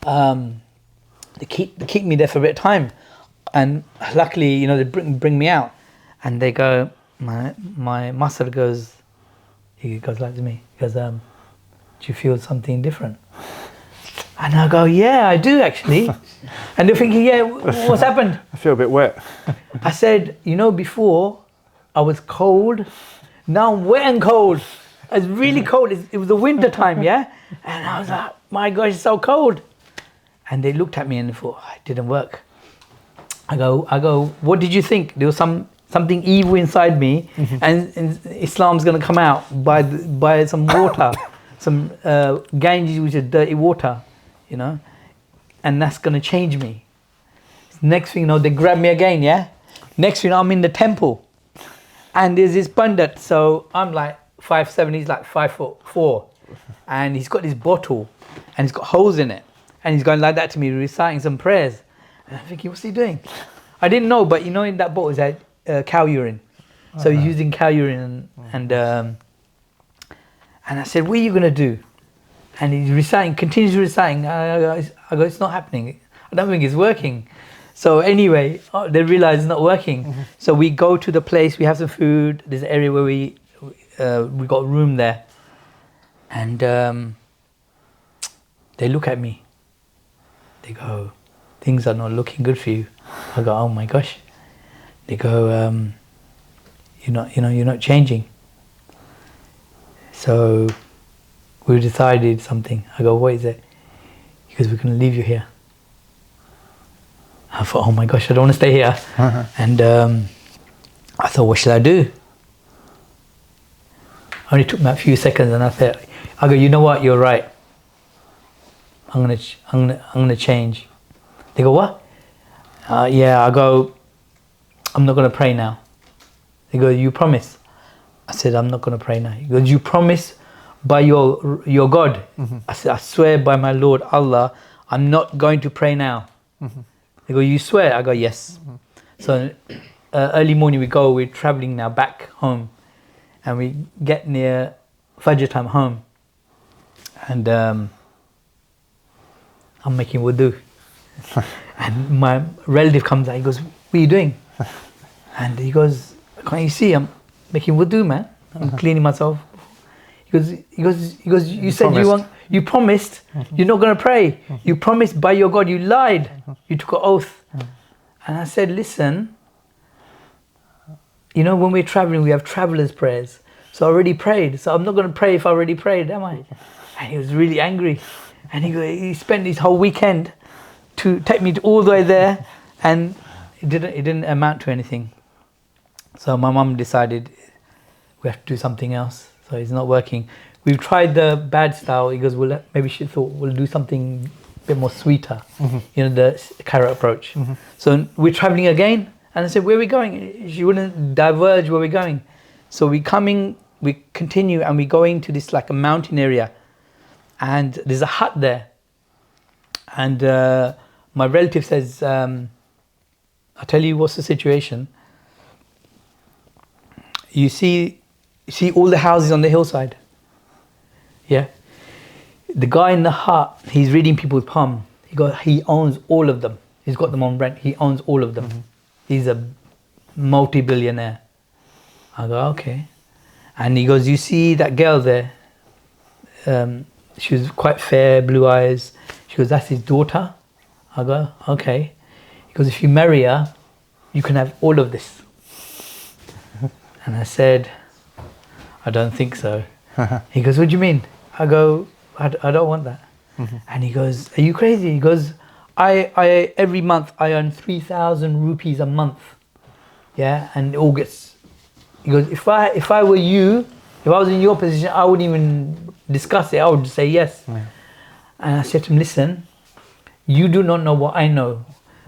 They keep me there for a bit of time, and luckily, they bring me out, and they go. My master goes. He goes like to me. He goes, do you feel something different? And I go, yeah, I do actually. And they're thinking, yeah, what's happened? I feel a bit wet. I said, before I was cold, now I'm wet and cold. It's really cold. It was the winter time, yeah? And I was like, my gosh, it's so cold. And they looked at me and thought, it didn't work. I go, what did you think? There was something evil inside me, and Islam's going to come out by some water, some Ganges, which is dirty water, and that's going to change me. Next thing you know, they grab me again, yeah? Next thing you know, I'm in the temple, and there's this pundit. So I'm like 5'7", he's like 5'4", and he's got this bottle, and he's got holes in it, and he's going like that to me, reciting some prayers. And I'm thinking, what's he doing? I didn't know, but in that bottle is that cow urine. So he's using cow urine, and I said, what are you going to do? And he's reciting, continues reciting. I go, it's not happening. I don't think it's working. So anyway, they realize it's not working. So we go to the place, we have some food. There's an area where we got a room there. And they look at me. They go, things are not looking good for you. I go, oh my gosh. They go, you're not changing. So we decided something. I go, what is it? Because we're going to leave you here. I thought, oh my gosh, I don't want to stay here. And I thought, what should I do? Only took me a few seconds, and I go, you know what? You're right. I'm gonna change. They go, what? Yeah. I go, I'm not gonna pray now. They go, you promise? I said, I'm not gonna pray now. He goes, you promise by your God? I said, I swear by my Lord Allah, I'm not going to pray now. They go, you swear? I go, yes. So early morning we're traveling now back home, and we get near Fajr time home, and I'm making wudu. And my relative comes out, he goes, what are you doing? And he goes, can't you see I'm making wudu, man? I'm cleaning myself. He goes, you said you promised you're not going to pray. You promised by your God, you lied. You took an oath. And I said, listen, when we're traveling, we have travelers' prayers. So I already prayed. So I'm not going to pray if I already prayed, am I? And he was really angry. And he spent his whole weekend to take me all the way there, and it didn't amount to anything. So my mum decided we have to do something else. So it's not working. We've tried the bad style. He goes, well, maybe she thought we'll do something a bit more sweeter, the carrot approach. So we're traveling again, and I said, where are we going? She wouldn't diverge where we're going. So we continue, and we go into this like a mountain area, and there's a hut there. And my relative says, I'll tell you what's the situation. you see all the houses on the hillside. Yeah. The guy in the hut, he's reading people's palm. He owns all of them. He's got them on rent. He owns all of them. He's a multi-billionaire. I go, okay. And he goes, you see that girl there? She was quite fair, blue eyes. She goes, that's his daughter. I go, okay. He goes, if you marry her, you can have all of this. And I said, I don't think so. He goes, what do you mean? I go, I don't want that. And he goes, are you crazy? He goes, I every month I earn 3,000 rupees a month. Yeah, and it all gets. He goes, if I were you, if I was in your position, I wouldn't even discuss it. I would just say yes. Yeah. And I said to him, listen, you do not know what I know.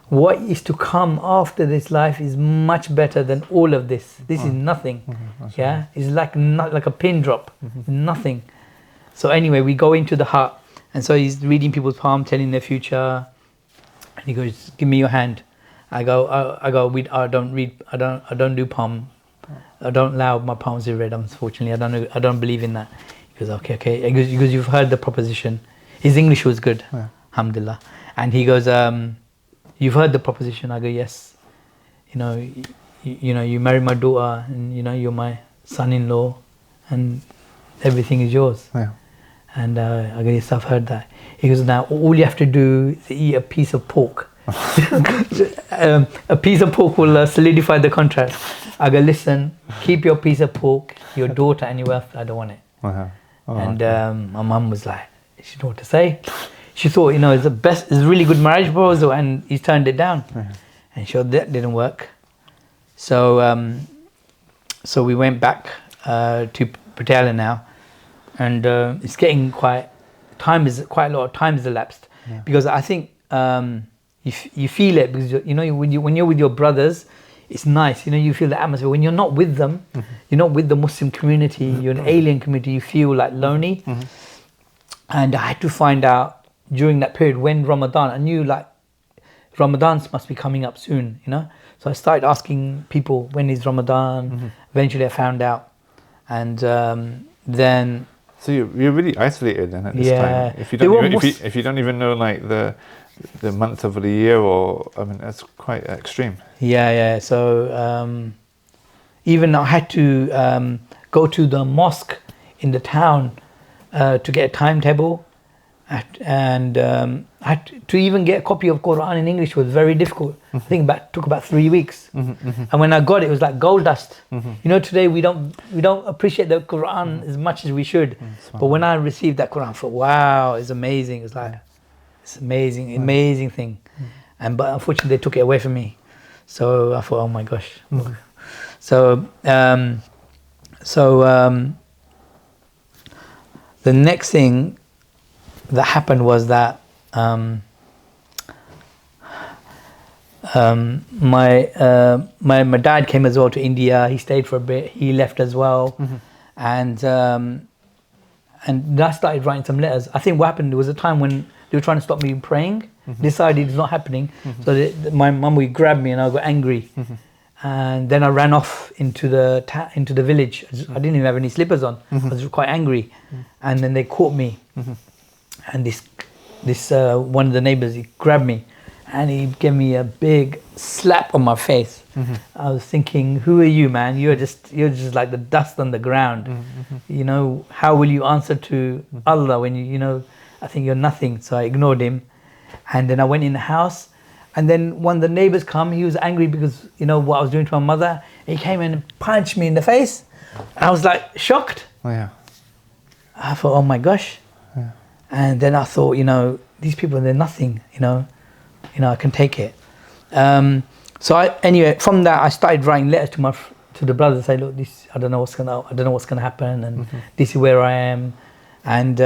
What is to come after this life is much better than all of this. This is nothing. Yeah, it's like not like a pin drop. Nothing. So anyway, we go into the hut, and so he's reading people's palm, telling their future, and he goes, "Give me your hand." I go, I don't do palm. I don't allow my palms to be read. Unfortunately, I don't believe in that. He goes, okay. He goes, you've heard the proposition. His English was good, alhamdulillah. And he goes, you've heard the proposition. I go, yes. You marry my daughter, and you're my son-in-law, and everything is yours. Yeah. And I go, yes, I've heard that. He goes, now all you have to do is eat a piece of pork. A piece of pork will solidify the contract. I go, listen, keep your piece of pork, your daughter and your wealth. I don't want it. And my mum was like, she didn't know what to say. She thought, it's it's a really good marriage proposal, and he turned it down. And sure, that didn't work. So so we went back to Patiala now, and it's getting quite a lot of time has elapsed, because I think you feel it, because when you're with your brothers, it's nice. You feel the atmosphere. When you're not with them, you're not with the Muslim community. You're an alien community. You feel like lonely. And I had to find out during that period when Ramadan. I knew like Ramadan must be coming up soon. So I started asking people, when is Ramadan? Eventually, I found out, and then. So you're really isolated then at this time. If you don't even know like the month of the year, that's quite extreme. Yeah. So even I had to go to the mosque in the town to get a timetable, and I had to even get a copy of Quran in English was very difficult. I think took about 3 weeks. And when I got it, it was like gold dust. Today we don't appreciate the Quran as much as we should. But when I received that Quran, I thought, wow, it's amazing. It's like it's amazing thing. But unfortunately, they took it away from me. So I thought, oh my gosh. So the next thing that happened was that my dad came as well to India. He stayed for a bit. He left as well, and I started writing some letters. I think what happened, there was a time when they were trying to stop me praying. Decided it's not happening. So my mum would grab me, and I got angry, and then I ran off into the village. I didn't even have any slippers on. I was quite angry, and then they caught me, and this one of the neighbors, he grabbed me, and he gave me a big slap on my face. I was thinking, who are you, man? You're just like the dust on the ground. How will you answer to Allah when I think you're nothing. So I ignored him, and then I went in the house, and then one of the neighbors come. He was angry because what I was doing to my mother. He came in and punched me in the face. I was like shocked. I thought, oh my gosh. And then I thought, these people, they're nothing. I can take it. So anyway, from that, I started writing letters to the brothers. Say, look, this I don't know what's gonna happen, and this is where I am, and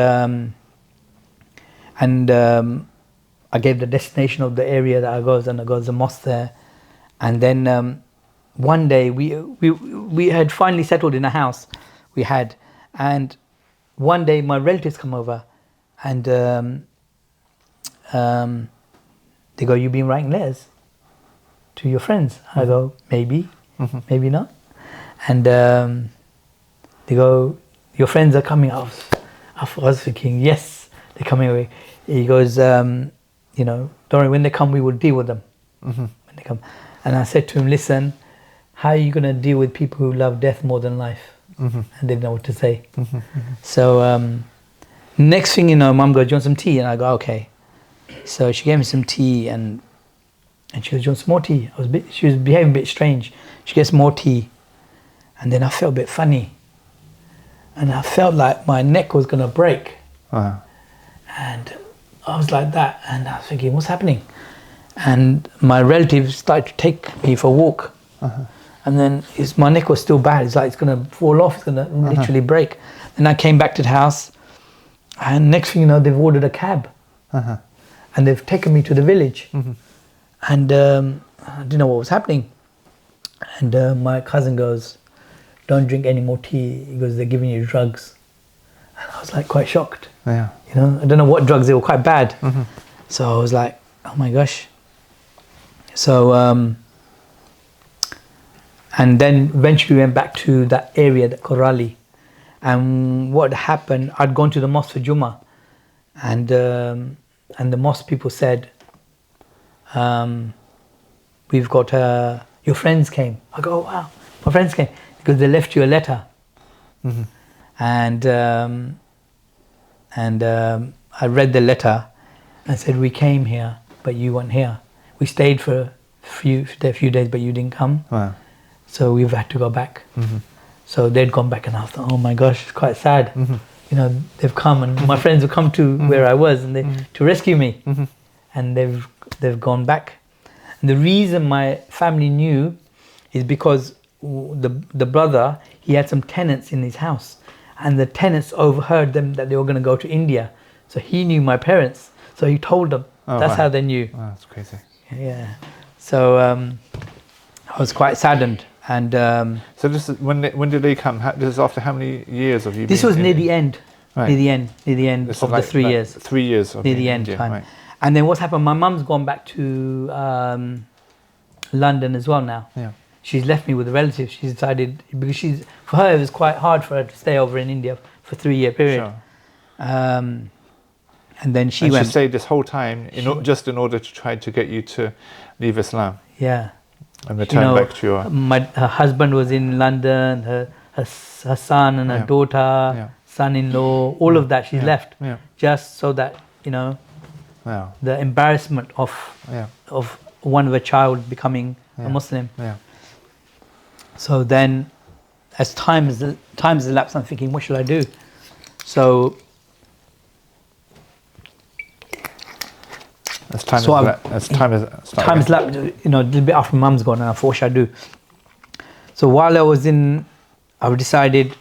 I gave the destination of the area that I goes, and I goes the mosque there, and then one day we had finally settled in a house we had, and one day my relatives come over, and they go, "You've been writing letters to your friends?" I go, maybe, maybe not. And they go, your friends are coming. I was thinking, yes, they're coming away. He goes, you know, don't worry, when they come, we will deal with them. When they come. And I said to him, listen, how are you going to deal with people who love death more than life? And they didn't know what to say. So next thing you know, Mum goes, do you want some tea? And I go, okay. So she gave me some tea and she goes, do you want some more tea? She was behaving a bit strange. She gets more tea. And then I felt a bit funny. And I felt like my neck was going to break. And I was like that. And I was thinking, what's happening? And my relatives started to take me for a walk. And then my neck was still bad. It's like it's going to fall off. It's going to literally break. Then I came back to the house. And next thing you know, they've ordered a cab. And they've taken me to the village. And I didn't know what was happening. And my cousin goes, don't drink any more tea. He goes, they're giving you drugs. And I was like quite shocked. You know, I don't know what drugs, they were quite bad. So I was like, oh my gosh. So, and then eventually we went back to that area, that Korali. And what happened, I'd gone to the mosque for Jummah. And the mosque people said, we've got, your friends came. I go, oh, wow, my friends came. Because they left you a letter. And I read the letter and said, we came here, but you weren't here. We stayed for a few days, but you didn't come. So we've had to go back. So they'd gone back and I thought, oh my gosh, it's quite sad. You know, they've come and my friends have come to where I was and to rescue me. And they've gone back. And the reason my family knew is because the brother, he had some tenants in his house. And the tenants overheard them that they were going to go to India. So he knew my parents. So he told them. That's how they knew. Oh, that's crazy. Yeah. So I was quite saddened. And so this is, when did they come? This is after how many years of you? This was near the end. Near the end of the 3 years. 3 years of near the end time. Right. And then what's happened? My mum's gone back to London as well now. She's left me with a relative. She decided, because for her it was quite hard for her to stay over in India for a 3-year period. And then she went. She stayed this whole time just in order to try to get you to leave Islam. And return back to your. Her husband was in London. Her son and her daughter, son-in-law, all of that she's left, just so that the embarrassment of one of a child becoming a Muslim. So then, as time has elapsed, I'm thinking, what should I do? So, time has elapsed, a little bit after Mum's gone, and I thought, what should I do? So while I was I decided,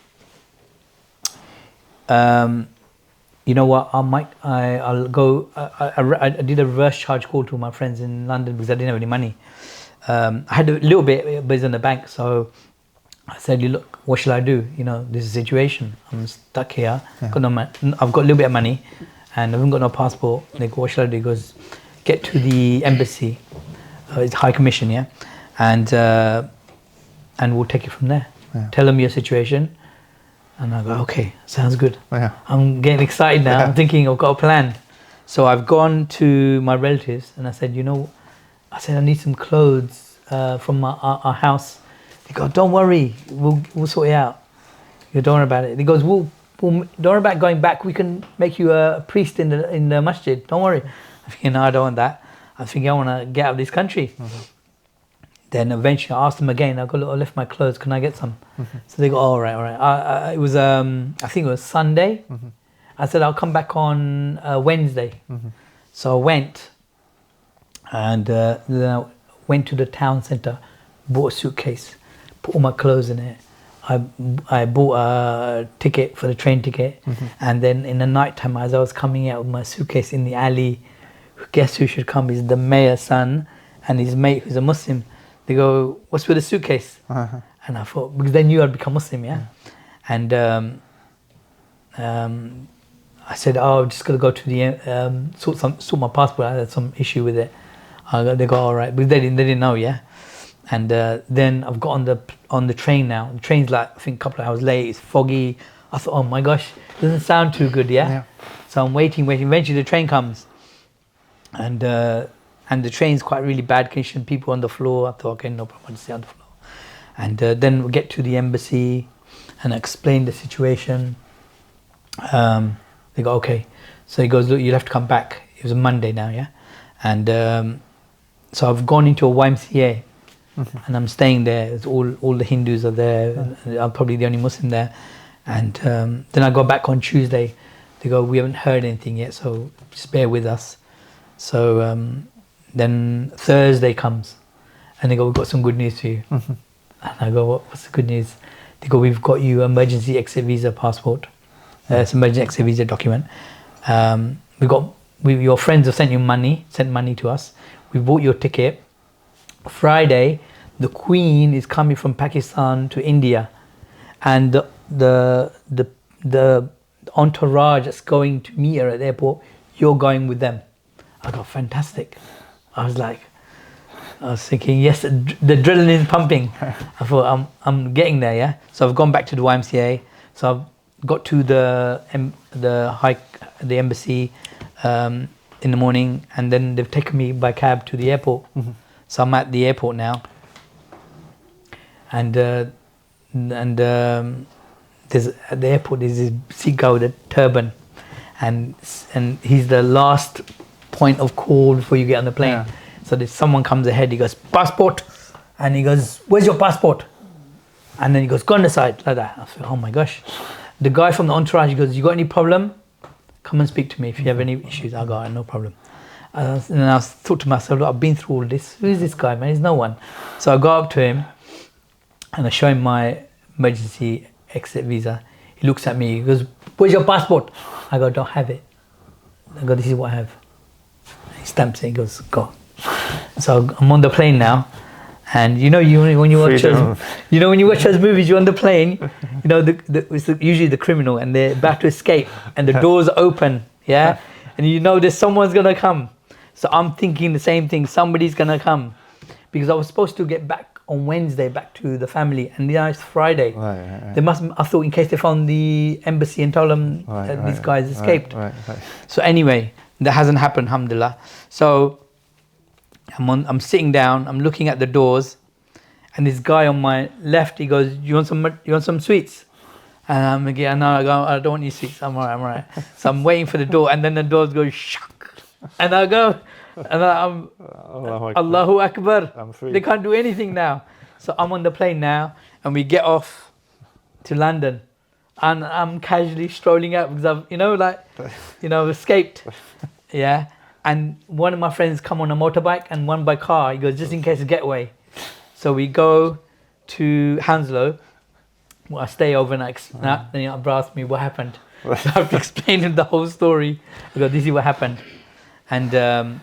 you know what, I'll go. I did a reverse charge call to my friends in London because I didn't have any money. I had a little bit, but it's in the bank. So I said, look, what shall I do? This is a situation. I'm stuck here. I've got a little bit of money and I haven't got no passport. They go, what shall I do? He goes, get to the embassy. It's High Commission, and we'll take it from there. Tell them your situation. And I go, okay, sounds good. I'm getting excited now. I'm thinking I've got a plan. So I've gone to my relatives and I said, I need some clothes from our house. They go, don't worry, we'll sort it out. Don't worry about it. He goes, don't worry about going back. We can make you a priest in the masjid. Don't worry. I'm thinking, no, I don't want that. I'm thinking, I want to get out of this country. Then eventually I asked them again. I go, look, I left my clothes. Can I get some? So they go, all right. It was, I think it was Sunday. I said, I'll come back on Wednesday. So I went. And then I went to the town centre, bought a suitcase, put all my clothes in it. I bought a ticket for the train ticket. And then in the night time, as I was coming out with my suitcase in the alley, guess who should come? Is the mayor's son and his mate who's a Muslim. They go, what's with the suitcase? And I thought, because they knew I'd become Muslim, And I said, I'm just going to go to the, sort my passport. I had some issue with it. They go, all right. But they didn't know, And then I've got on the train now. The train's like, I think a couple of hours late. It's foggy. I thought, oh my gosh, doesn't sound too good, yeah? So I'm waiting. Eventually the train comes. And the train's quite really bad condition. People on the floor. I thought, okay, no problem, I'll stay on the floor. And then we get to the embassy and I explain the situation. They go, okay. So he goes, look, you'll have to come back. It was a Monday now, yeah? And so I've gone into a YMCA and I'm staying there. It's all the Hindus are there. I'm probably the only Muslim there. And then I go back on Tuesday. They go, we haven't heard anything yet, so just bear with us. So then Thursday comes and they go, we've got some good news for you. And I go, what's the good news? They go, we've got you emergency exit visa passport. It's emergency exit visa document. Your friends have sent money to us. We bought your ticket. Friday, the Queen is coming from Pakistan to India, and the entourage that's going to meet her at the airport, you're going with them. I go, fantastic. I was thinking, yes, the adrenaline is pumping. I thought, I'm getting there, yeah. So I've gone back to the YMCA. So I've got to the embassy in the morning, and then they've taken me by cab to the airport. So I'm at the airport now, and there's at the airport there's this Sikh guy with a turban, and he's the last point of call before you get on the plane. Yeah. So there's someone comes ahead. He goes, passport, and he goes, where's your passport? And then he goes, go on the side, like that. I thought, oh my gosh. The guy from the entourage, he goes, you got any problem? Come and speak to me if you have any issues. I go, no problem. And I thought to myself, look, I've been through all this. Who is this guy, man? He's no one. So I go up to him and I show him my emergency exit visa. He looks at me. He goes, where's your passport? I go, don't have it. I go, this is what I have. He stamps it. He goes, go. So I'm on the plane now. And when you watch those movies, you're on the plane, it's usually the criminal and they're about to escape and the doors open, yeah? And there's someone's going to come. So I'm thinking the same thing, somebody's going to come. Because I was supposed to get back on Wednesday, back to the family, and now it's Friday. Right. I thought in case they found the embassy and told them that these guys escaped. Right. So anyway, that hasn't happened, alhamdulillah. So I'm sitting down, I'm looking at the doors, and this guy on my left, he goes, you want some sweets? And I'm like, yeah, no, I don't want any sweets, I'm all right. So I'm waiting for the door, and then the doors go, shock. And I go, and I'm, Allahu Akbar. I'm free. They can't do anything now. So I'm on the plane now, and we get off to London. And I'm casually strolling out because I've escaped. Yeah. And one of my friends come on a motorbike and one by car. He goes, just in case of getaway. So we go to Hounslow. I stay overnight. Then Abra asked me what happened. So I have to explain him the whole story. I go, this is what happened. And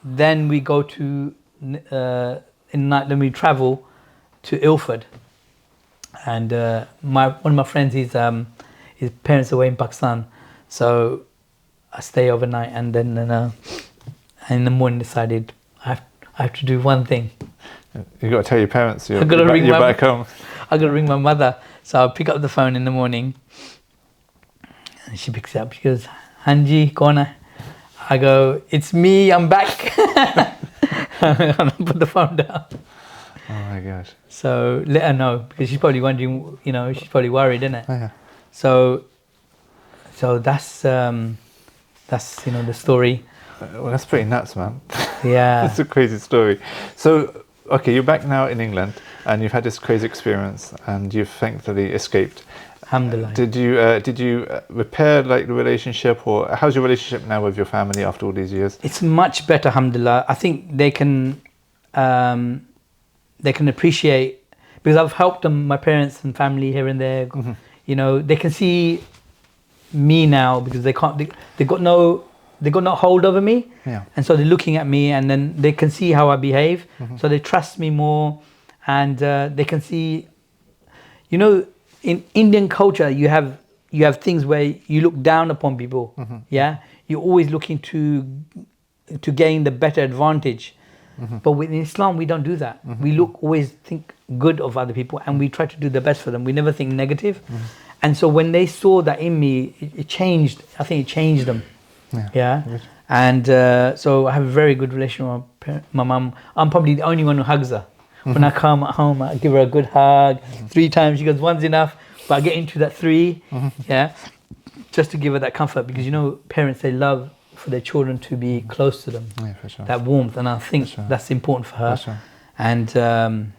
then we go to, in the night, then we travel to Ilford. And one of my friends, his parents are away in Pakistan. So I stay overnight, and then in the morning decided I have to do one thing. You got to tell your parents you're back home. I got to ring my mother. So I pick up the phone in the morning, and she picks it up. She goes, "Hanji, kaun hai?" I go, "It's me. I'm back." And I put the phone down. Oh my gosh! So let her know, because she's probably wondering. She's probably worried, isn't it? Oh, yeah. So that's the story. Well, that's pretty nuts, man. Yeah. That's a crazy story. So, okay, you're back now in England, and you've had this crazy experience, and you've thankfully escaped. Alhamdulillah. Did you repair the relationship, or how's your relationship now with your family after all these years? It's much better, alhamdulillah. I think they can appreciate, because I've helped them, my parents and family here and there. Mm-hmm. They can see me now, because they got no hold over me. Yeah. And so they're looking at me, and then they can see how I behave. Mm-hmm. So they trust me more, and they can see, in Indian culture, you have things where you look down upon people. Mm-hmm. Yeah. You're always looking to gain the better advantage. But within Islam, we don't do that. We always think good of other people, and we try to do the best for them. We never think negative. And so when they saw that in me, it changed. I think it changed them. Yeah. And so I have a very good relationship with my mum. I'm probably the only one who hugs her. When I come at home, I give her a good hug 3 times. She goes, one's enough. But I get into that 3, just to give her that comfort. Because, you know, parents, they love for their children to be close to them. Yeah, for sure. That warmth. And I think that's important for her. For sure. And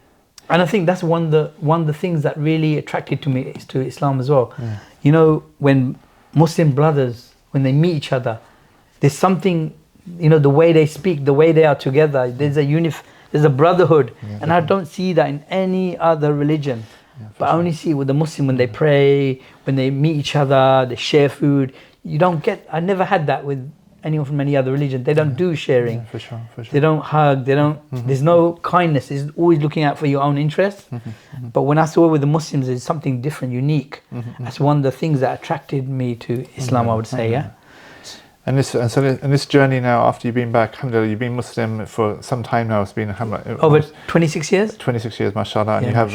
I think that's one of the things that really attracted to me to Islam as well. Yeah. You know, when Muslim brothers, when they meet each other, there's something, you know, the way they speak, the way they are together, there's a brotherhood. Yeah, and I don't see that in any other religion. Yeah, but I only see it with the Muslim when they pray, when they meet each other, they share food. I never had that with anyone from any other religion. They don't do sharing. Yeah, for sure. They don't hug, there's no kindness. It's always looking out for your own interests. But when I saw it with the Muslims, it's something different, unique. That's one of the things that attracted me to Islam, I would say, yeah. And this journey now, after you've been back, alhamdulillah, you've been Muslim for some time now. It's been over 26 years. 26 years, mashallah. And you have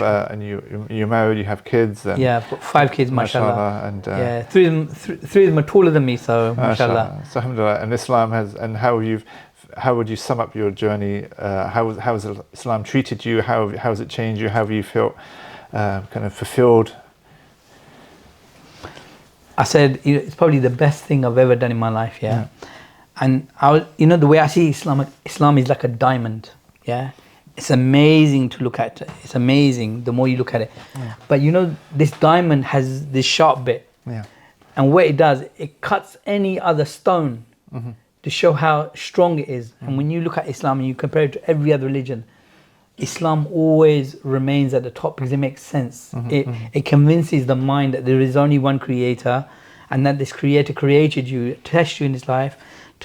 you're married, you have kids. And I've got 5 kids, mashallah. And 3 of them are taller than me, so mashallah. So alhamdulillah. And Islam how would you sum up your journey? How has Islam treated you? How has it changed you? How have you felt kind of fulfilled? I said, you know, it's probably the best thing I've ever done in my life, yeah. And the way I see Islam is like a diamond, yeah. It's amazing to look at. It's amazing the more you look at it. Yeah. But you know, this diamond has this sharp bit, and what it does, it cuts any other stone to show how strong it is. And when you look at Islam and you compare it to every other religion, Islam always remains at the top because it makes sense. It convinces the mind that there is only one creator, and that this creator created you, tested you in this life,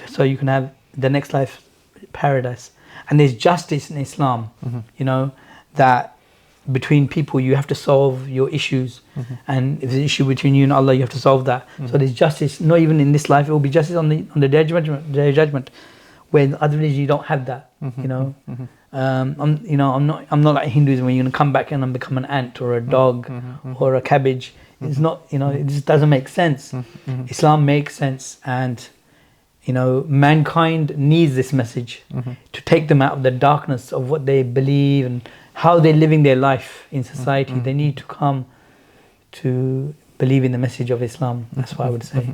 so you can have the next life paradise. And there's justice in Islam, you know, that between people you have to solve your issues. And if there's an issue between you and Allah, you have to solve that. So there's justice, not even in this life, it will be justice on the day of judgment. When other religions you don't have that, you know. I'm not like Hinduism where you're gonna come back and become an ant or a dog or a cabbage. It's not, you know, it just doesn't make sense. Islam makes sense, and you know, mankind needs this message to take them out of the darkness of what they believe and how they're living their life in society. They need to come to believe in the message of Islam. That's what I would say.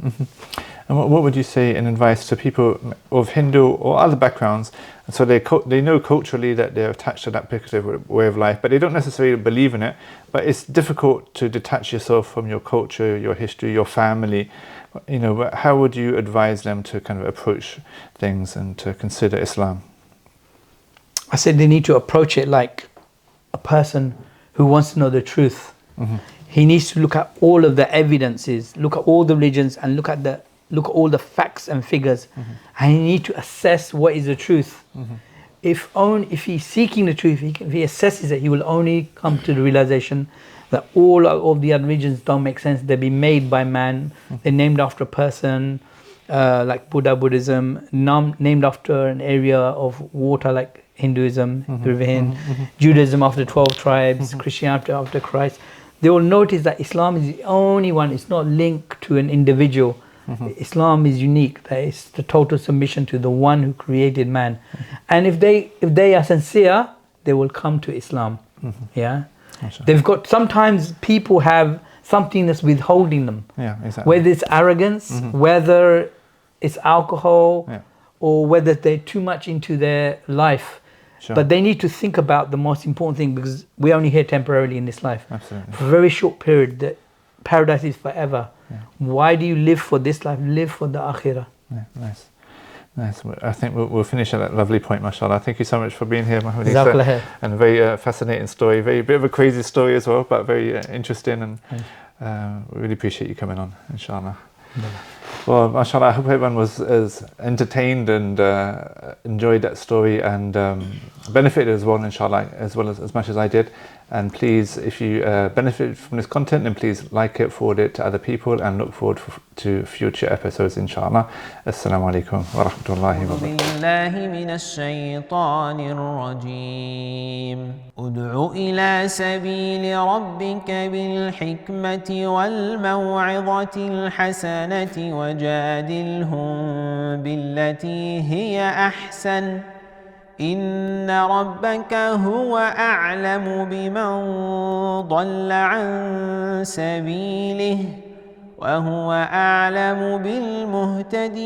And what would you say in advice to people of Hindu or other backgrounds? And so they know culturally that they're attached to that particular way of life, but they don't necessarily believe in it. But it's difficult to detach yourself from your culture, your history, your family. You know, how would you advise them to kind of approach things and to consider Islam? I said they need to approach it like a person who wants to know the truth. He needs to look at all of the evidences, look at all the religions, and look at all the facts and figures, and he needs to assess what is the truth. If he's seeking the truth, if he assesses it, he will only come to the realization that all of the other religions don't make sense. They've been made by man. They're named after a person, like Buddhism, named after an area of water, like Hinduism, Revert, Judaism after 12 tribes, Christianity after Christ. They will notice that Islam is the only one. It's not linked to an individual. Islam is unique. That is the total submission to the one who created man. And if they are sincere, they will come to Islam. Yeah, they've got. Sometimes people have something that's withholding them. Yeah, exactly. Whether it's arrogance, whether it's alcohol, or whether they're too much into their life. Sure. But they need to think about the most important thing, because we're only here temporarily in this life. Absolutely. For a very short period. The paradise is forever. Why do you live for this life? Live for the akhirah. Nice. I think we'll finish at that lovely point, mashallah. Thank you so much for being here, Mohammed. And a very fascinating story. Very bit of a crazy story as well, but very interesting. And we really appreciate you coming on, inshallah. Well, mashallah, I hope everyone was as entertained and enjoyed that story and benefited as well, inshallah, as much as I did. And please, if you benefit from this content, then please like it, forward it to other people, and look forward to future episodes, inshallah. Assalamu alaikum wa rahmatullahi wa barakatuh. بالله من الشيطان الرجيم ادع إلى سبيل ربك بالحكمة والموعظة الحسنة وجادلهم بالتي هي أحسن إن ربك هو أعلم بمن ضل عن سبيله وهو أعلم بالمهتدين